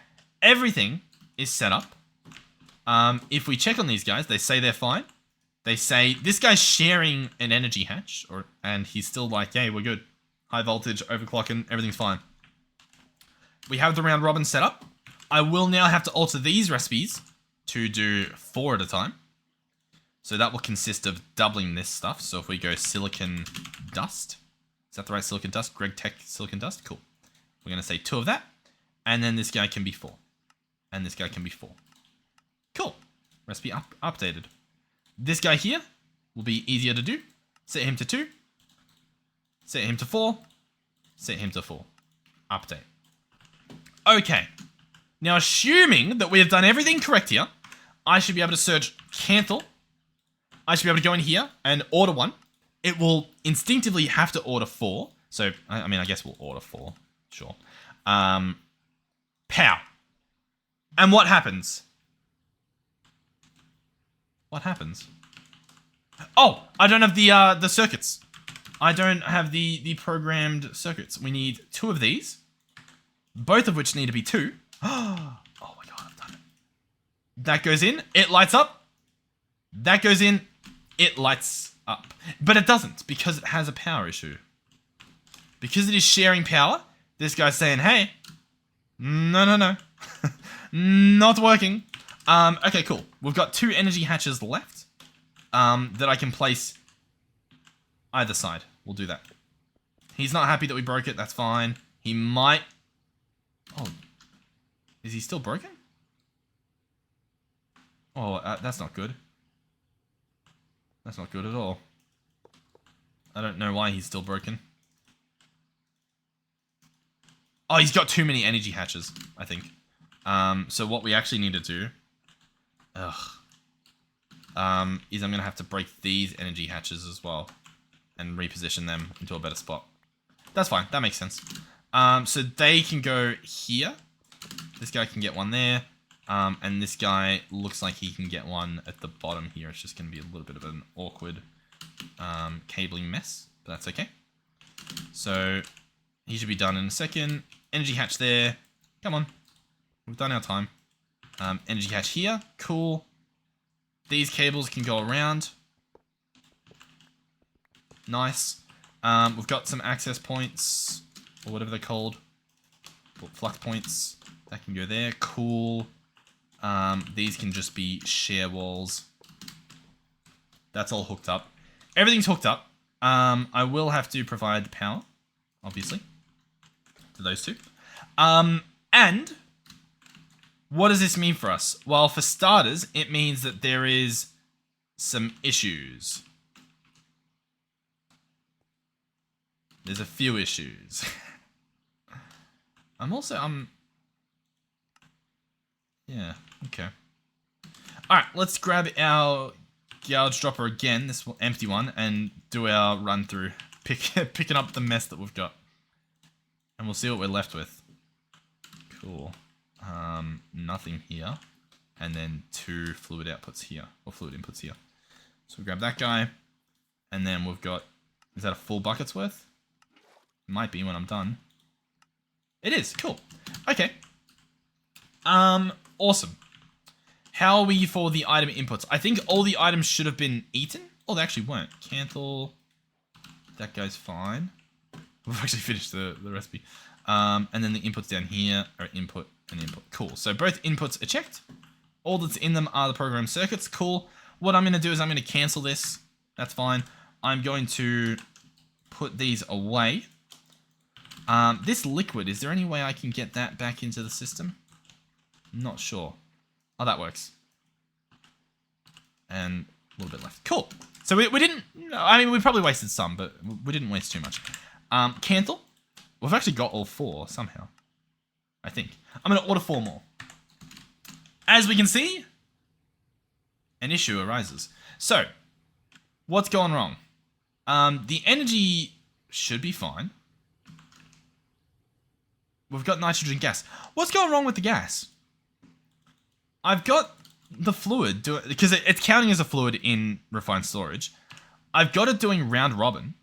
Everything is set up. If we check on these guys, they say they're fine. They say this guy's sharing an energy hatch, and he's still like, "Hey, we're good. High voltage, overclocking, everything's fine." We have the round robin set up. I will now have to alter these recipes to do 4 at a time. So that will consist of doubling this stuff. So if we go silicon dust, is that the right silicon dust? Greg Tech silicon dust? Cool. We're going to say 2 of that. And then this guy can be 4. And this guy can be 4. Cool. Recipe updated. This guy here will be easier to do. Set him to 2. Set him to 4. Set him to 4. Update. Okay. Now, assuming that we have done everything correct here, I should be able to search Cantle. I should be able to go in here and order 1. It will instinctively have to order 4. So, I mean, I guess we'll order 4. Sure. Pow. And what happens? What happens? Oh, I don't have the circuits. I don't have the programmed circuits. We need 2 of these. Both of which need to be 2. Oh my god, I've done it. That goes in, it lights up. That goes in, it lights up. But it doesn't, because it has a power issue. Because it is sharing power, this guy's saying, hey, no. Not working. Okay, cool. We've got 2 energy hatches left that I can place either side. We'll do that. He's not happy that we broke it. That's fine. He might... Oh. Is he still broken? Oh, that's not good. That's not good at all. I don't know why he's still broken. Oh, he's got too many energy hatches, I think. So what we actually need to do... is I'm going to have to break these energy hatches as well. And reposition them into a better spot. That's fine. That makes sense. So they can go here. This guy can get one there. And this guy looks like he can get one at the bottom here. It's just going to be a little bit of an awkward cabling mess. But that's okay. So he should be done in a second. Energy hatch there. Come on. We've done our time. Energy hatch here. Cool. These cables can go around. Nice. We've got some access points, or whatever they're called. Flux points. That can go there. Cool. These can just be share walls. That's all hooked up. Everything's hooked up. I will have to provide power, obviously, to those 2. And what does this mean for us? Well, for starters, it means that there is some issues. There's a few issues. Yeah, okay. Alright, let's grab our gouge dropper again, this empty one, and do our run through. Picking up the mess that we've got. And we'll see what we're left with. Cool. Nothing here. And then 2 fluid outputs here, or fluid inputs here. So we'll grab that guy. And then we've got, is that a full bucket's worth? Might be when I'm done. It is, cool. Okay. Awesome. How are we for the item inputs? I think all the items should have been eaten. Oh, they actually weren't. Canthal. That guy's fine. We've actually finished the recipe. And then the inputs down here are input and input. Cool. So both inputs are checked. All that's in them are the program circuits. Cool. What I'm going to do is I'm going to cancel this. That's fine. I'm going to put these away. This liquid, is there any way I can get that back into the system? Not sure. Oh, that works. And a little bit left. Cool. So we didn't, I mean, we probably wasted some, but we didn't waste too much. Canthal. We've actually got all 4 somehow. I think. I'm going to order 4 more. As we can see, an issue arises. So, what's going wrong? The energy should be fine. We've got nitrogen gas. What's going wrong with the gas? I've got the fluid, because it's counting as a fluid in refined storage. I've got it doing round robin.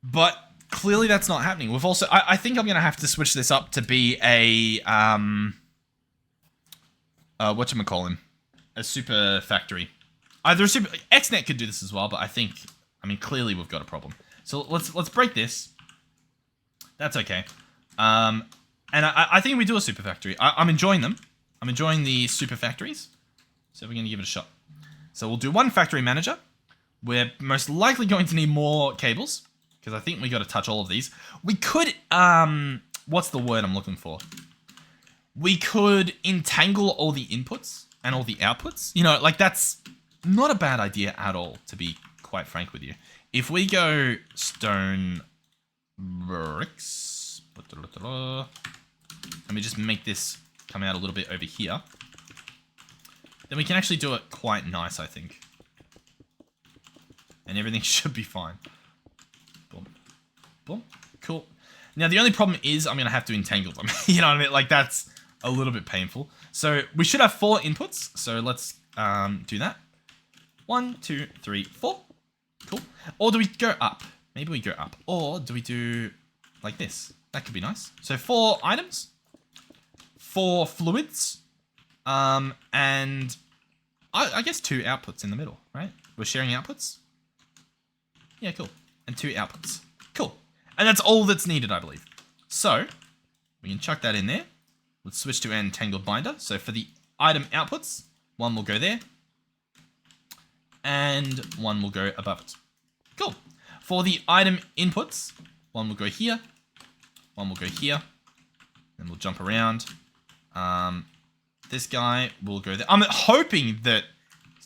But clearly that's not happening. We've also, I think I'm going to have to switch this up to be a, whatchamacallin, a super factory. Either a super, XNet could do this as well, but I mean, clearly we've got a problem. So let's break this. That's okay. And I think we do a super factory. I'm enjoying them. I'm enjoying the super factories. So we're going to give it a shot. So we'll do 1 factory manager. We're most likely going to need more cables, because I think we got to touch all of these. We could, what's the word I'm looking for? We could entangle all the inputs and all the outputs. You know, like that's not a bad idea at all, to be quite frank with you. If we go stone bricks, let me just make this come out a little bit over here. Then we can actually do it quite nice, I think. And everything should be fine. Boom. Boom. Cool. Now, the only problem is I'm going to have to entangle them. You know what I mean? Like, that's a little bit painful. So, we should have 4 inputs. So, let's do that. 1, 2, 3, 4. Cool. Or do we go up? Maybe we go up. Or do we do like this? That could be nice. So, 4 items. 4 fluids. And I guess 2 outputs in the middle, right? We're sharing outputs. Yeah, cool. And 2 outputs. Cool. And that's all that's needed, I believe. So, we can chuck that in there. Let's switch to an entangled binder. So for the item outputs, 1 will go there. And 1 will go above it. Cool. For the item inputs, 1 will go here. 1 will go here. Then we'll jump around. This guy will go there. I'm hoping that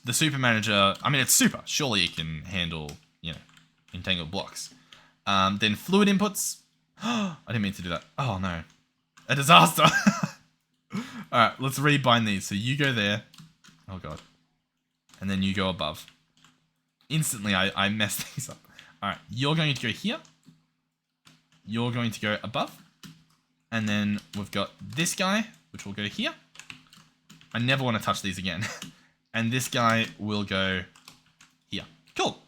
the super manager, I mean, it's super. Surely it can handle, you know, entangled blocks. Then fluid inputs. I didn't mean to do that. Oh, no. A disaster. All right, let's rebind these. So you go there. Oh, God. And then you go above. Instantly, I messed these up. All right, you're going to go here. You're going to go above. And then we've got this guy, which will go here. I never want to touch these again. And this guy will go here. Cool.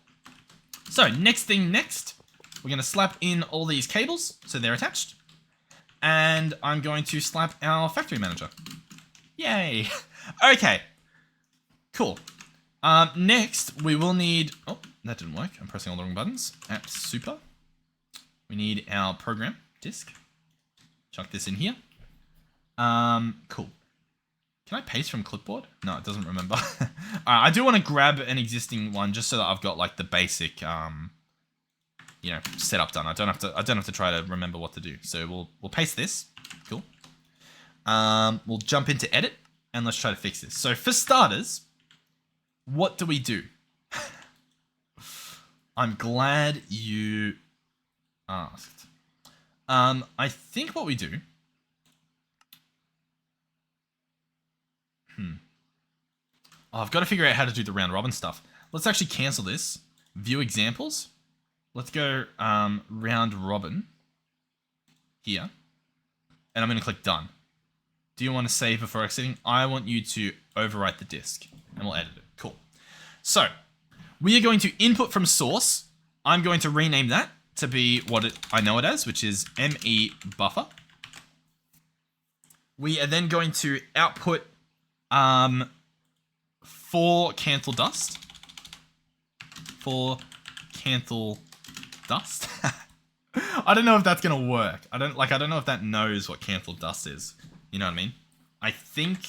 So, next thing next, we're going to slap in all these cables so they're attached. And I'm going to slap our factory manager. Yay. Okay. Cool. Next, we will need... Oh, that didn't work. I'm pressing all the wrong buttons. App super. We need our program disk. Chuck this in here. Cool. Can I paste from clipboard? No, it doesn't remember. Alright, I do want to grab an existing one just so that I've got like the basic, you know, setup done. I don't have to try to remember what to do. So we'll paste this. Cool. We'll jump into edit and let's try to fix this. So for starters, what do we do? I'm glad you asked. I think what we do... Oh, I've got to figure out how to do the round robin stuff. Let's actually cancel this. View examples. Let's go round robin here. And I'm going to click done. Do you want to save before exiting? I want you to overwrite the disk. And we'll edit it. Cool. So, we are going to input from source. I'm going to rename that to be what I know it as, which is ME buffer. We are then going to output for cancel dust. For cancel dust. I don't know if that's gonna work. I don't know if that knows what cancel dust is. You know what I mean? I think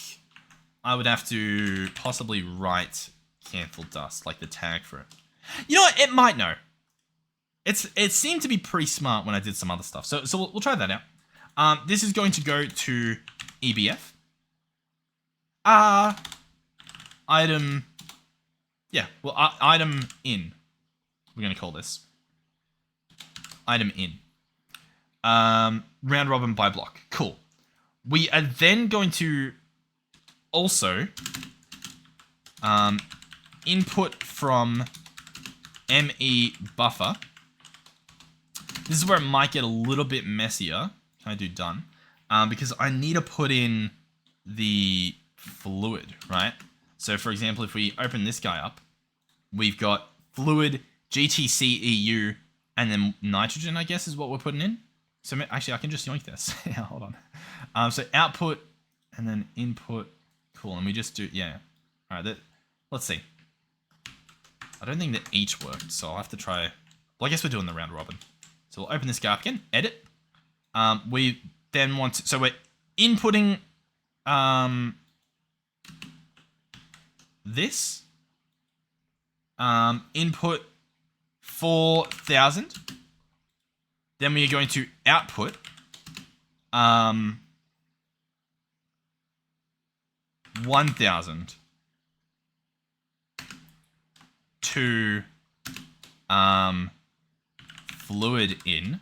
I would have to possibly write cancel dust, like the tag for it. You know what? It might know. It seemed to be pretty smart when I did some other stuff. So we'll try that out. This is going to go to EBF. Item. Yeah. Well, item in. We're gonna call this item in. Round robin by block. Cool. We are then going to also input from ME buffer. This is where it might get a little bit messier. Can I do done? Because I need to put in the fluid, right? So for example, if we open this guy up, we've got fluid, GTCEU, and then nitrogen, I guess, is what we're putting in. So actually, I can just yoink this. Yeah, hold on. So output and then input. Cool, and we just do, yeah. All right, let's see. I don't think that each worked, so I'll have to try. Well, I guess we're doing the round robin. So we'll open this guy up again, edit. We then want to, so we're inputting this. Input 4,000. Then we are going to output 1,000 to fluid in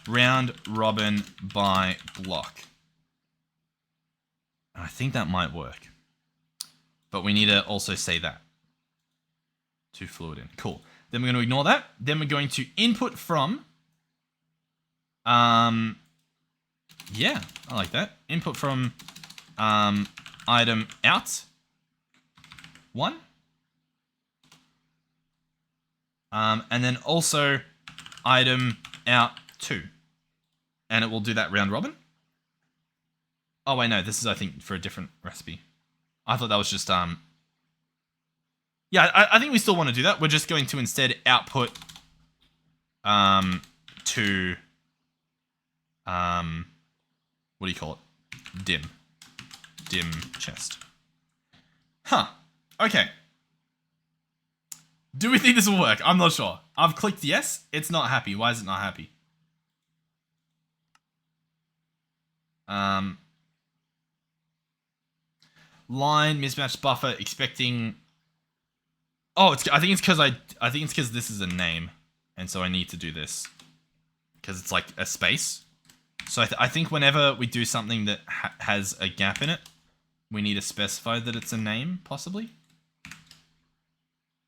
round robin by block. I think that might work, but we need to also say that to fluid in. Cool. Then we're going to ignore that. Then we're going to input from, yeah, I like that. Input from item out 1. And then also item out 2. And it will do that round robin. Oh, wait, no, this is, I think, for a different recipe. I thought that was just, yeah, I think we still want to do that. We're just going to instead output to what do you call it? Dim chest. Huh. Okay. Do we think this will work? I'm not sure. I've clicked yes. It's not happy. Why is it not happy? Line mismatched buffer expecting. Oh, I think it's because this is a name, and so I need to do this because it's like a space. So I think whenever we do something that has a gap in it, we need to specify that it's a name, possibly.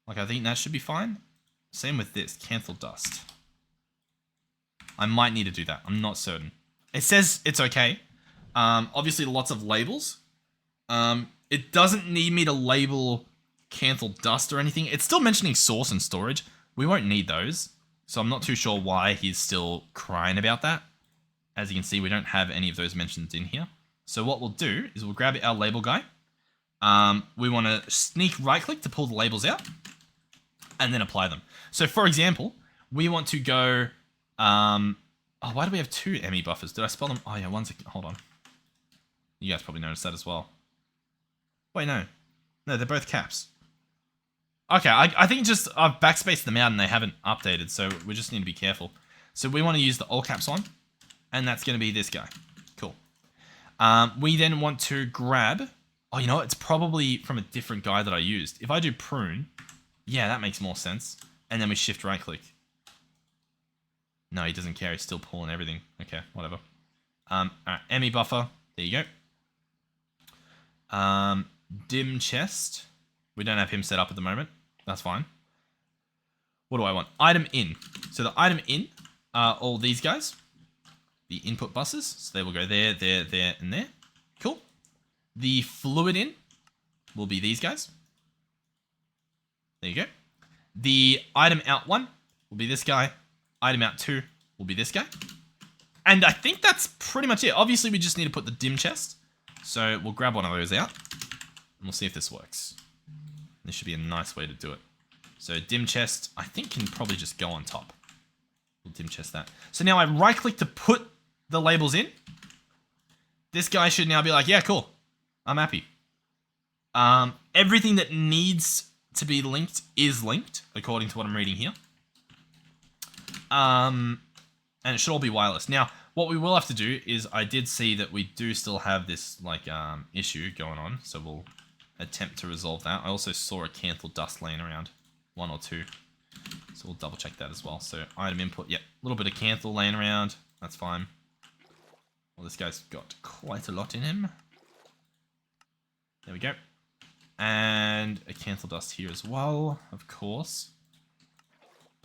Like, I think that should be fine. Same with this, cancel dust. I might need to do that. I'm not certain. It says it's okay. Obviously, lots of labels. It doesn't need me to label cancel dust or anything. It's still mentioning source and storage. We won't need those. So I'm not too sure why he's still crying about that. As you can see, we don't have any of those mentioned in here. So what we'll do is we'll grab our label guy. We want to sneak right click to pull the labels out and then apply them. So for example, we want to go, oh, why do we have 2 ME buffers? Did I spell them? Oh yeah, one's, hold on. You guys probably noticed that as well. Wait, no, they're both caps. Okay, I think just I've backspaced them out and they haven't updated, so we just need to be careful. So we want to use the all caps one, and that's going to be this guy. Cool. We then want to grab, Oh, you know what? It's probably from a different guy that I used. If I do prune, yeah, that makes more sense. And then we shift right click. No, he doesn't care. He's still pulling everything. Okay, whatever. All right, ME buffer. There you go. Dim chest. We don't have him set up at the moment. That's fine. What do I want? Item in. So the item in are all these guys. The input buses. So they will go there, there, there, and there. Cool. The fluid in will be these guys. There you go. The item out 1 will be this guy. Item out 2 will be this guy. And I think that's pretty much it. Obviously, we just need to put the dim chest. So we'll grab one of those out. And we'll see if this works. This should be a nice way to do it. So dim chest, I think, can probably just go on top. We'll dim chest that. So now I right click to put the labels in. This guy should now be like, yeah, cool. I'm happy. Everything that needs to be linked is linked, according to what I'm reading here. And it should all be wireless. Now, what we will have to do is, I did see that we do still have this like issue going on, so we'll attempt to resolve that. I also saw a cancel dust laying around, 1 or 2, so we'll double check that as well. So item input, yep, a little bit of cancel laying around. That's fine. Well, this guy's got quite a lot in him. There we go. And a cancel dust here as well, of course.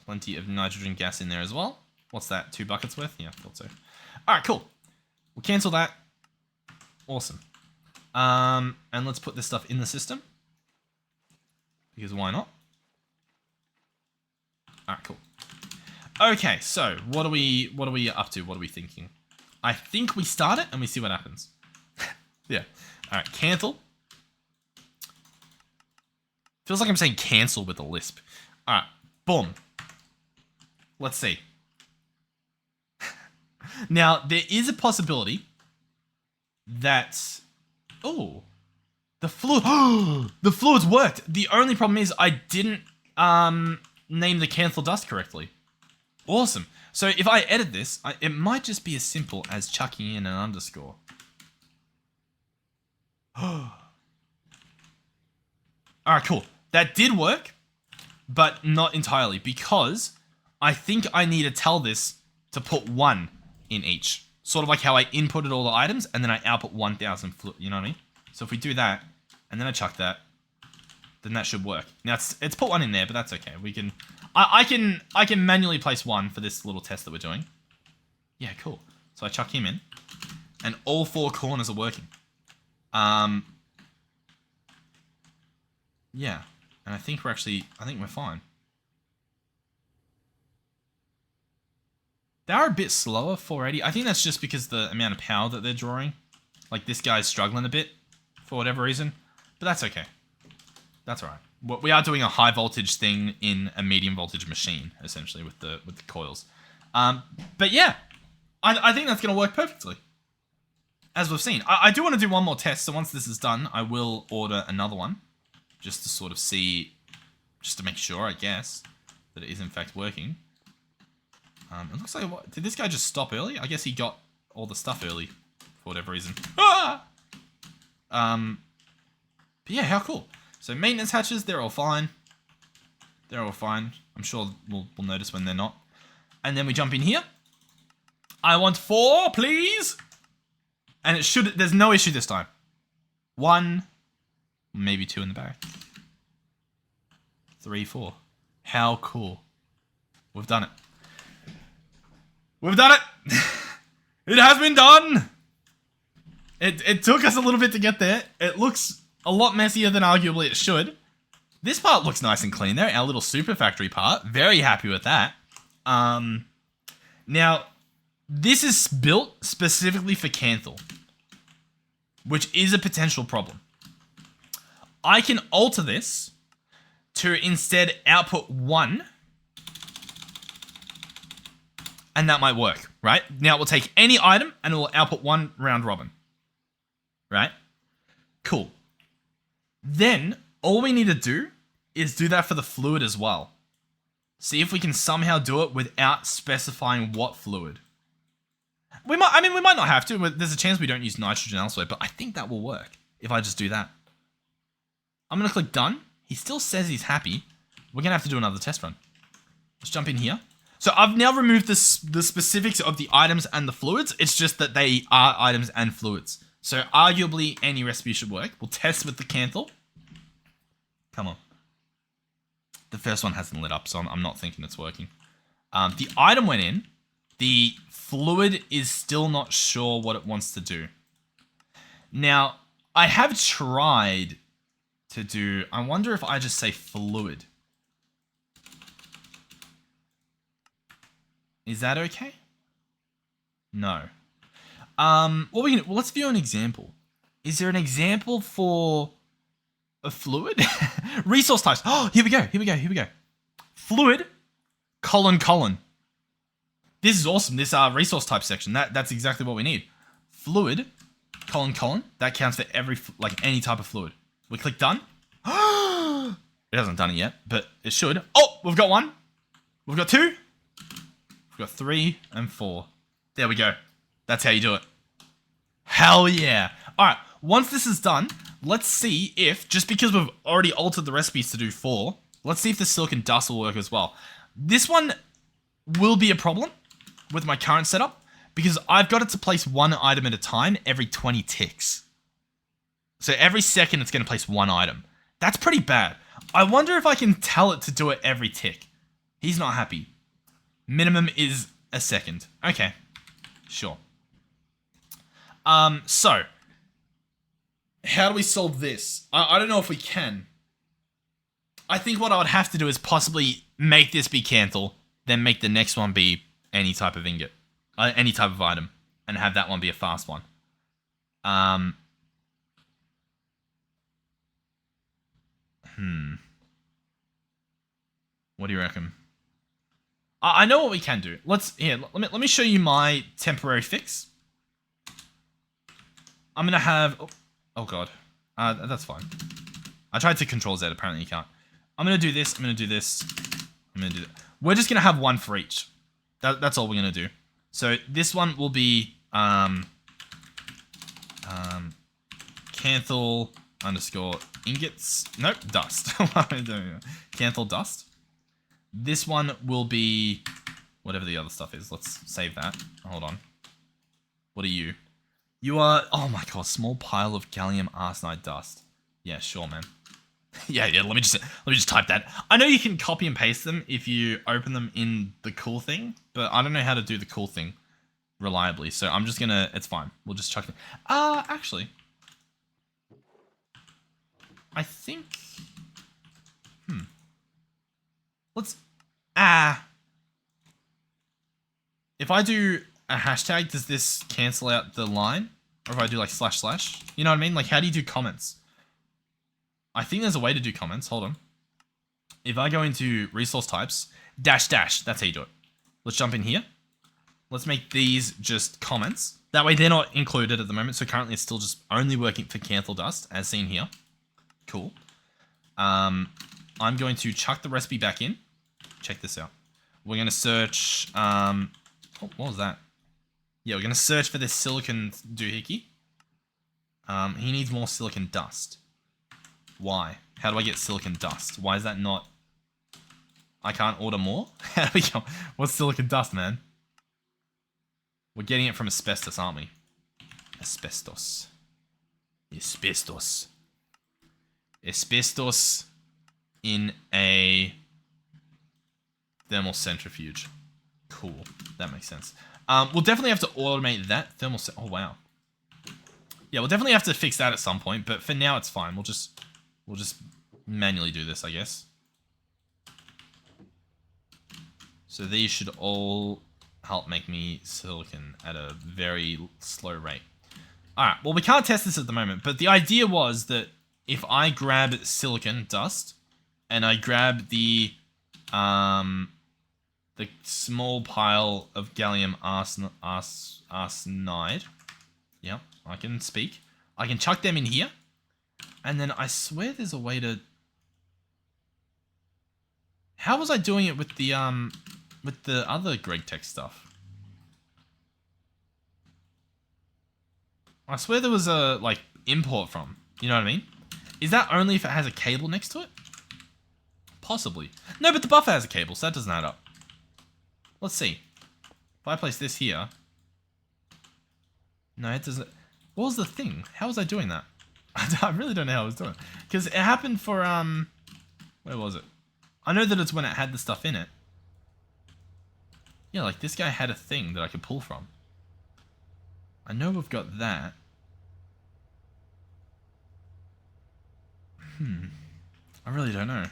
Plenty of nitrogen gas in there as well. What's that? 2 buckets worth? Yeah, I thought so. All right, cool. We'll cancel that. Awesome. And let's put this stuff in the system. Because why not? All right, cool. Okay, so what are we up to? What are we thinking? I think we start it and we see what happens. Yeah. All right, cancel. Feels like I'm saying cancel with a lisp. All right, boom. Let's see. Now, there is a possibility that... Oh, the fluid... the fluids worked. The only problem is I didn't name the cancel dust correctly. Awesome. So if I edit this, it might just be as simple as chucking in an underscore. All right, cool. That did work, but not entirely, because I think I need to tell this to put 1 in each. Sort of like how I inputted all the items and then I output 1,000, you know what I mean? So if we do that, and then I chuck that, then that should work. Now it's put 1 in there, but that's okay. We can, I can manually place 1 for this little test that we're doing. Yeah, cool. So I chuck him in, and all 4 corners are working. Yeah, and I think we're fine. They are a bit slower, 480. I think that's just because the amount of power that they're drawing. Like, this guy's struggling a bit for whatever reason. But that's okay. That's alright. We are doing a high voltage thing in a medium voltage machine, essentially, with the coils. But yeah, I think that's going to work perfectly. As we've seen. I do want to do one more test, so once this is done, I will order another one. Just to sort of see, just to make sure, I guess, that it is in fact working. It looks like, what, did this guy just stop early? I guess he got all the stuff early, for whatever reason. Ah! But yeah, how cool. So maintenance hatches, they're all fine. They're all fine. I'm sure we'll notice when they're not. And then we jump in here. I want 4, please. And it should, there's no issue this time. 1, maybe 2 in the back. 3, 4. How cool. We've done it. We've done it! It has been done! It took us a little bit to get there. It looks a lot messier than arguably it should. This part looks nice and clean there, our little super factory part. Very happy with that. Now, this is built specifically for cancel, which is a potential problem. I can alter this to instead output 1, and that might work, right? Now we'll take any item and it will output 1 round robin, right? Cool. Then all we need to do is do that for the fluid as well. See if we can somehow do it without specifying what fluid. We might not have to. There's a chance we don't use nitrogen elsewhere, but I think that will work if I just do that. I'm going to click done. He still says he's happy. We're going to have to do another test run. Let's jump in here. So I've now removed the specifics of the items and the fluids. It's just that they are items and fluids. So arguably any recipe should work. We'll test with the Canthal. Come on. The first one hasn't lit up, so I'm not thinking it's working. The item went in. The fluid is still not sure what it wants to do. Now, I have tried to do... I wonder if I just say fluid. Is that okay? No. Let's view an example. Is there an example for a fluid? Resource types. Oh, here we go. Fluid, colon. This is awesome. This resource type section. That's exactly what we need. Fluid, colon. That counts for any type of fluid. We click done. It hasn't done it yet, but it should. Oh, we've got one. We've got two. We've got 3 and 4. There we go. That's how you do it. Hell yeah. All right. Once this is done, let's see if, just because we've already altered the recipes to do 4, let's see if the silicon dust will work as well. This one will be a problem with my current setup because I've got it to place one item at a time every 20 ticks. So every second it's going to place one item. That's pretty bad. I wonder if I can tell it to do it every tick. He's not happy. Minimum is a second. Okay. Sure. So, how do we solve this? I don't know if we can. I think what I would have to do is possibly make this be Canthal, then make the next one be any type of ingot, any type of item, and have that one be a fast one. What do you reckon? I know what we can do. Let me show you my temporary fix. I'm gonna have... Oh god. That's fine. I tried to control Z, apparently you can't. I'm gonna do this, I'm gonna do this, I'm gonna do that. We're just gonna have one for each. That's all we're gonna do. So this one will be Canthal underscore ingots. Nope, dust. What am I doing? Canthal dust. This one will be whatever the other stuff is. Let's save that. Hold on. What are you? You are... Oh my god, small pile of gallium arsenide dust. Yeah, sure, man. yeah, let me just type that. I know you can copy and paste them if you open them in the cool thing, but I don't know how to do the cool thing reliably, so I'm just gonna... It's fine. We'll just chuck it. Actually... I think... Let's... If I do a hashtag, does this cancel out the line? Or if I do like //? You know what I mean? Like, how do you do comments? I think there's a way to do comments. Hold on. If I go into resource types, -- that's how you do it. Let's jump in here. Let's make these just comments. That way they're not included at the moment. So currently it's still just only working for Canthal dust, as seen here. Cool. I'm going to chuck the recipe back in. Check this out. We're going to search... oh, what was that? Yeah, we're going to search for this silicon doohickey. He needs more silicon dust. Why? How do I get silicon dust? Why is that not... I can't order more? How do we go? What's silicon dust, man? We're getting it from asbestos, aren't we? Asbestos. Asbestos. Asbestos in a thermal centrifuge. Cool. That makes sense. We'll definitely have to automate that. Oh, wow. Yeah, we'll definitely have to fix that at some point, but for now it's fine. We'll just manually do this, I guess. So these should all help make me silicon at a very slow rate. Alright, well we can't test this at the moment, but the idea was that if I grab silicon dust and I grab the small pile of gallium arsenide, yeah, I can speak. I can chuck them in here, and then I swear there's a way to... How was I doing it with the other Greg Tech stuff? I swear there was a, like, import from. You know what I mean? Is that only if it has a cable next to it? Possibly. No, but the buffer has a cable, so that doesn't add up. Let's see. If I place this here... No, it doesn't... What was the thing? How was I doing that? I really don't know how I was doing it. Because it happened for, where was it? I know that it's when it had the stuff in it. Yeah, like this guy had a thing that I could pull from. I know we've got that. I really don't know.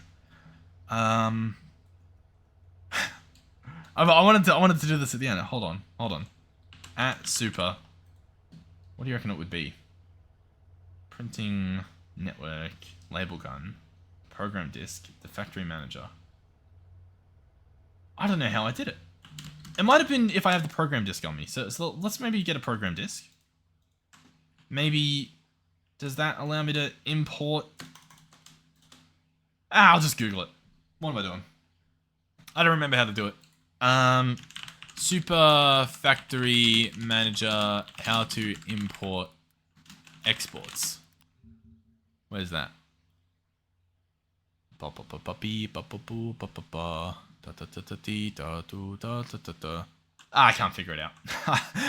I wanted to do this at the end. Hold on. At super. What do you reckon it would be? Printing network, label gun, program disk, the factory manager. I don't know how I did it. It might have been if I have the program disk on me. So let's maybe get a program disk. Maybe, does that allow me to import? I'll just Google it. What am I doing? I don't remember how to do it. Super factory manager, how to import exports. Where's that? I can't figure it out.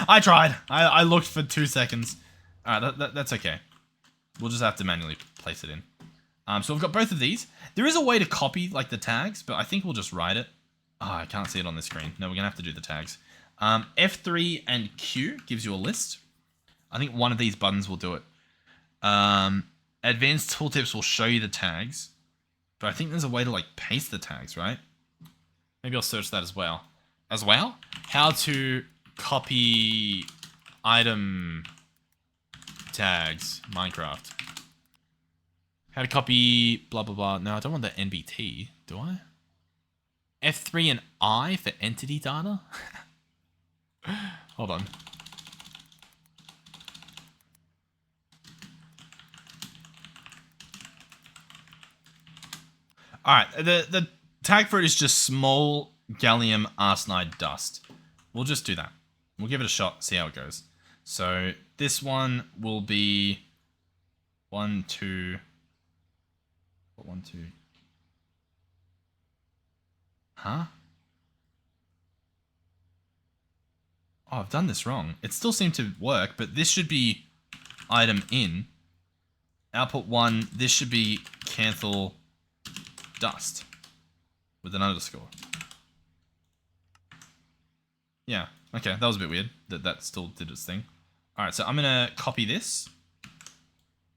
I tried. I looked for 2 seconds. Alright, that's okay. We'll just have to manually place it in. So we've got both of these. There is a way to copy like the tags, but I think we'll just write it. Oh, I can't see it on the screen. No, we're gonna have to do the tags. F3 and Q gives you a list. I think one of these buttons will do it. Advanced tooltips will show you the tags, but I think there's a way to like paste the tags, right? Maybe I'll search that as well. How to copy item tags, Minecraft. How to copy blah blah blah. No, I don't want the NBT, do I? F3 and I for entity data? Hold on. Alright, the tag for it is just small gallium arsenide dust. We'll just do that. We'll give it a shot, see how it goes. So this one will be 1, 2... 1, 2... Huh? Oh, I've done this wrong. It still seemed to work, but this should be item in. Output 1, this should be cancel dust with an underscore. Yeah, okay, that was a bit weird that still did its thing. Alright, so I'm gonna copy this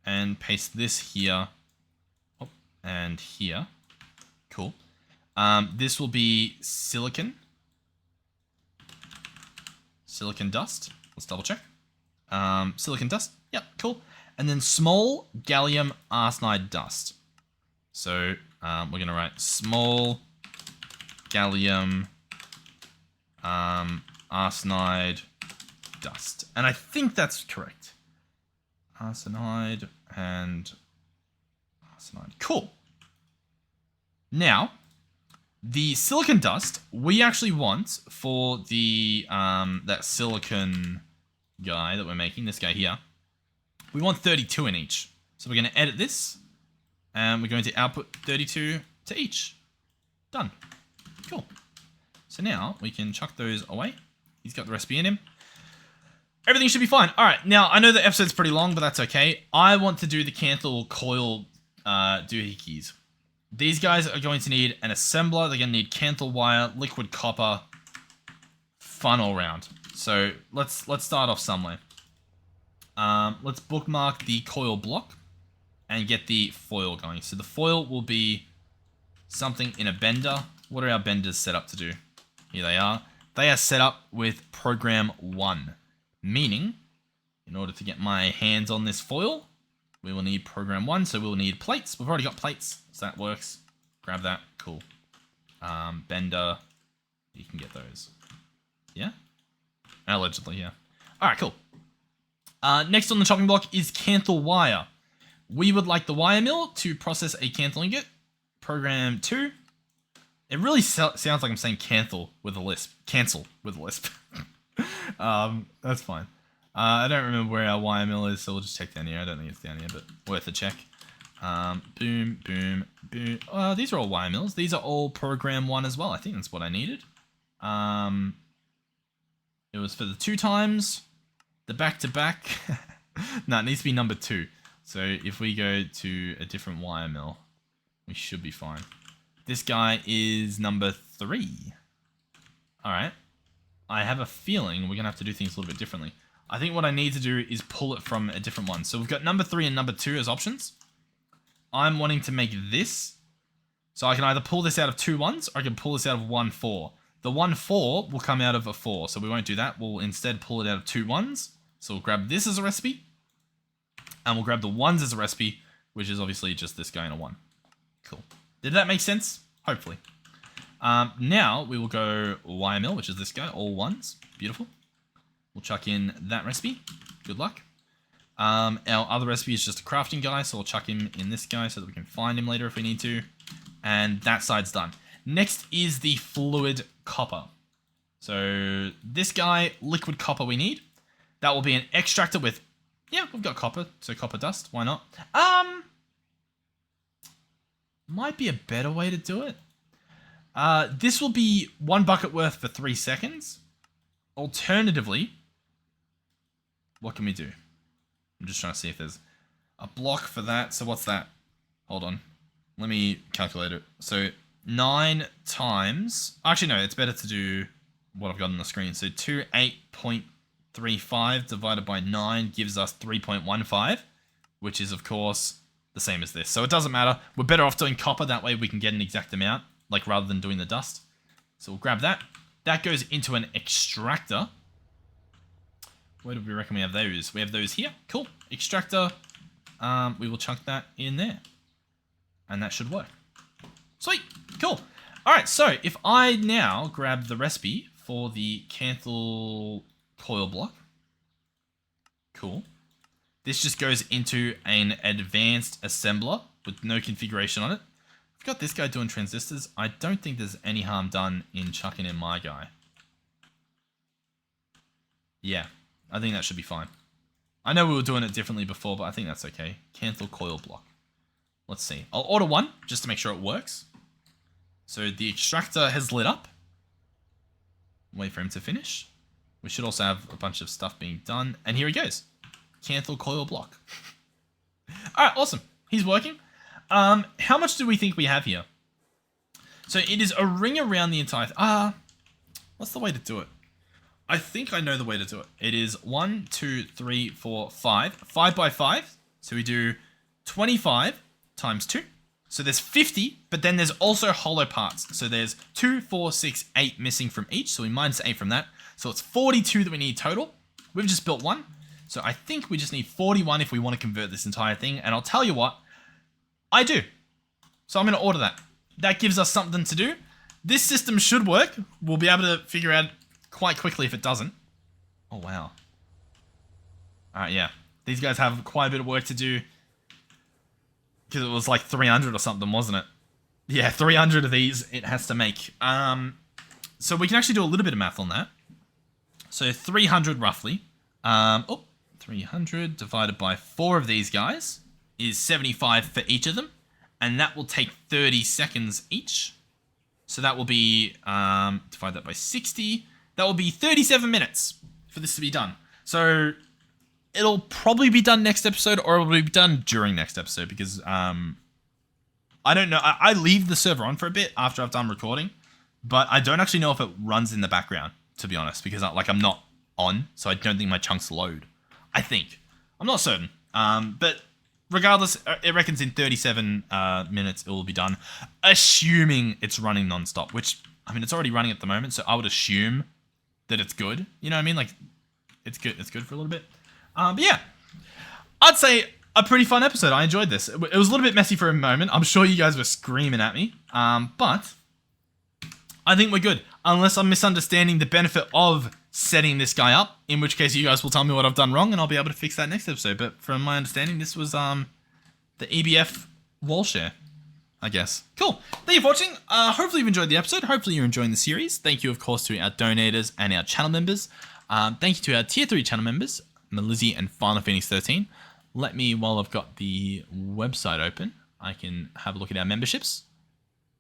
and paste this here and here. Cool. This will be silicon dust. Let's double check. Silicon dust. Yep, cool. And then small gallium arsenide dust. So we're gonna write small gallium arsenide dust, and I think that's correct. Arsenide and arsenide. Cool. Now, the silicon dust we actually want for the that silicon guy that we're making, this guy here. We want 32 in each. So we're going to edit this, and we're going to output 32 to each. Done. Cool. So now we can chuck those away. He's got the recipe in him. Everything should be fine. All right. Now, I know the episode's pretty long, but that's okay. I want to do the cancel coil doohickeys. These guys are going to need an assembler. They're going to need cancel wire, liquid copper, fun all round. So let's start off somewhere. Let's bookmark the coil block and get the foil going. So the foil will be something in a bender. What are our benders set up to do? Here they are. They are set up with program 1, meaning in order to get my hands on this foil, we will need program 1, so we'll need plates. We've already got plates, so that works. Grab that, cool. Bender, you can get those. Yeah? Allegedly, yeah. Alright, cool. Next on the chopping block is cancel wire. We would like the wire mill to process a cancel ingot. Program 2. It really sounds like I'm saying cancel with a lisp. Cancel with a lisp. That's fine. I don't remember where our wire mill is, so we'll just check down here. I don't think it's down here, but worth a check. Boom, boom, boom. These are all wire mills. These are all program 1 as well. I think that's what I needed. It was for the 2 times, the back-to-back. No, it needs to be number 2. So if we go to a different wire mill, we should be fine. This guy is number 3. All right. I have a feeling we're going to have to do things a little bit differently. I think what I need to do is pull it from a different one. So we've got number 3 and number 2 as options. I'm wanting to make this. So I can either pull this out of 2 1s or I can pull this out of 1 4. The 1 4 will come out of a 4. So we won't do that. We'll instead pull it out of 2 1s. So we'll grab this as a recipe. And we'll grab the 1s as a recipe, which is obviously just this guy in a 1. Cool. Did that make sense? Hopefully. Now we will go wire mill, which is this guy, all 1s. Beautiful. We'll chuck in that recipe. Good luck. Our other recipe is just a crafting guy, so we'll chuck him in this guy so that we can find him later if we need to. And that side's done. Next is the fluid copper. So this guy, liquid copper we need. That will be an extractor with, yeah, we've got copper, so copper dust, why not? Might be a better way to do it. This will be 1 bucket worth for 3 seconds. Alternatively, what can we do? I'm just trying to see if there's a block for that. So what's that? Hold on. Let me calculate it. So 9 times... Actually, no, it's better to do what I've got on the screen. So 28.35 divided by 9 gives us 3.15, which is, of course, the same as this. So it doesn't matter. We're better off doing copper. That way we can get an exact amount, like rather than doing the dust. So we'll grab that. That goes into an extractor. Where do we reckon we have those? We have those here. Cool. Extractor. We will chunk that in there. And that should work. Sweet. Cool. All right. So if I now grab the recipe for the Canthal coil block. Cool. This just goes into an advanced assembler with no configuration on it. I've got this guy doing transistors. I don't think there's any harm done in chucking in my guy. Yeah, I think that should be fine. I know we were doing it differently before, but I think that's okay. Canthal coil block. Let's see. I'll order 1 just to make sure it works. So the extractor has lit up. Wait for him to finish. We should also have a bunch of stuff being done. And here he goes. Canthal coil block. All right, awesome. He's working. How much do we think we have here? So it is a ring around the entire... what's the way to do it? I think I know the way to do it. It is 1, 2, 3, 4, 5. 5 by 5. So we do 25 times 2. So there's 50, but then there's also hollow parts. So there's 2, 4, 6, 8 missing from each. So we minus 8 from that. So it's 42 that we need total. We've just built 1. So I think we just need 41 if we want to convert this entire thing. And I'll tell you what, I do. So I'm going to order that. That gives us something to do. This system should work. We'll be able to figure out quite quickly if it doesn't. Oh, wow. All right, yeah. These guys have quite a bit of work to do. Because it was like 300 or something, wasn't it? Yeah, 300 of these it has to make. So we can actually do a little bit of math on that. So 300 roughly. 300 divided by 4 of these guys is 75 for each of them. And that will take 30 seconds each. So that will be, divide that by 60. That will be 37 minutes for this to be done. So it'll probably be done next episode or it'll be done during next episode because I don't know. I leave the server on for a bit after I've done recording, but I don't actually know if it runs in the background, to be honest, because I'm not on, so I don't think my chunks load. I think. I'm not certain. But regardless, it reckons in 37 minutes it will be done, assuming it's running non-stop, which, I mean, it's already running at the moment, so I would assume that it's good. You know what I mean? Like, it's good for a little bit. But yeah, I'd say a pretty fun episode. I enjoyed this. It was a little bit messy for a moment. I'm sure you guys were screaming at me. But I think we're good. Unless I'm misunderstanding the benefit of setting this guy up, in which case you guys will tell me what I've done wrong and I'll be able to fix that next episode. But from my understanding, this was the EBF wall share, I guess. Cool. Thank you for watching. Hopefully you've enjoyed the episode. Hopefully you're enjoying the series. Thank you, of course, to our donators and our channel members. Thank you to our tier 3 channel members, Melizzy and Final Phoenix 13. let me, while I've got the website open, I can have a look at our memberships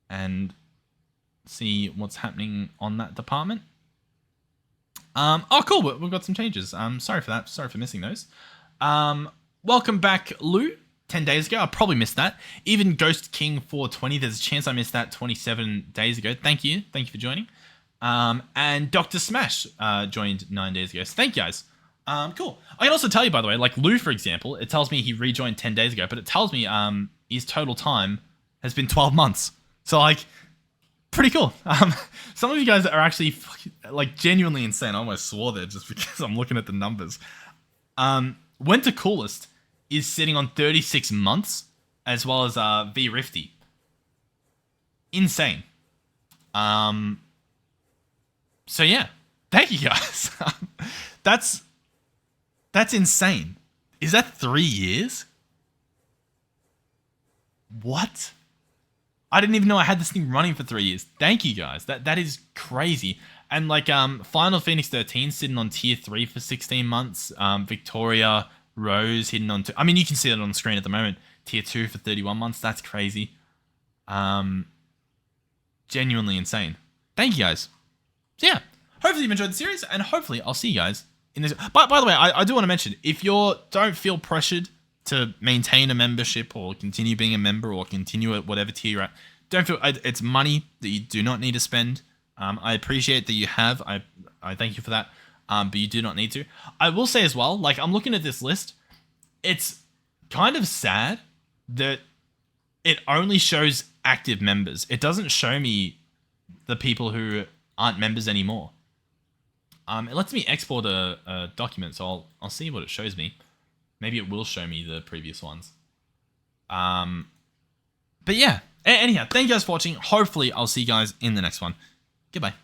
and see what's happening on that department. Oh, cool. We've got some changes. Sorry for that. Sorry for missing those. Welcome back, Lou. 10 days ago. I probably missed that. Even Ghost King 420. There's a chance I missed that 27 days ago. Thank you. Thank you for joining. And Dr. Smash joined 9 days ago. So thank you guys. Cool. I can also tell you, by the way, like Lou, for example, it tells me he rejoined 10 days ago, but it tells me his total time has been 12 months. So, like, pretty cool. Some of you guys are actually, like, genuinely insane. I almost swore there just because I'm looking at the numbers. Winter Coolest is sitting on 36 months, as well as V Rifty. Insane. So yeah, thank you guys. That's insane. Is that 3 years? What? I didn't even know I had this thing running for 3 years. Thank you guys. That is crazy. And like Final Phoenix 13 sitting on tier 3 for 16 months. Victoria Rose hitting on I mean, you can see it on the screen at the moment. Tier 2 for 31 months. That's crazy. Genuinely insane. Thank you guys. So yeah, hopefully you've enjoyed the series, and hopefully I'll see you guys in this. By the way, I do want to mention, if you don't feel pressured to maintain a membership or continue being a member or continue at whatever tier you're at, don't feel it's money that you do not need to spend. I appreciate that you have. I thank you for that. But you do not need to. I will say as well, like I'm looking at this list, it's kind of sad that it only shows active members. It doesn't show me the people who aren't members anymore. It lets me export a document, so I'll see what it shows me. Maybe it will show me the previous ones. But yeah, anyhow, thank you guys for watching. Hopefully I'll see you guys in the next one. Goodbye.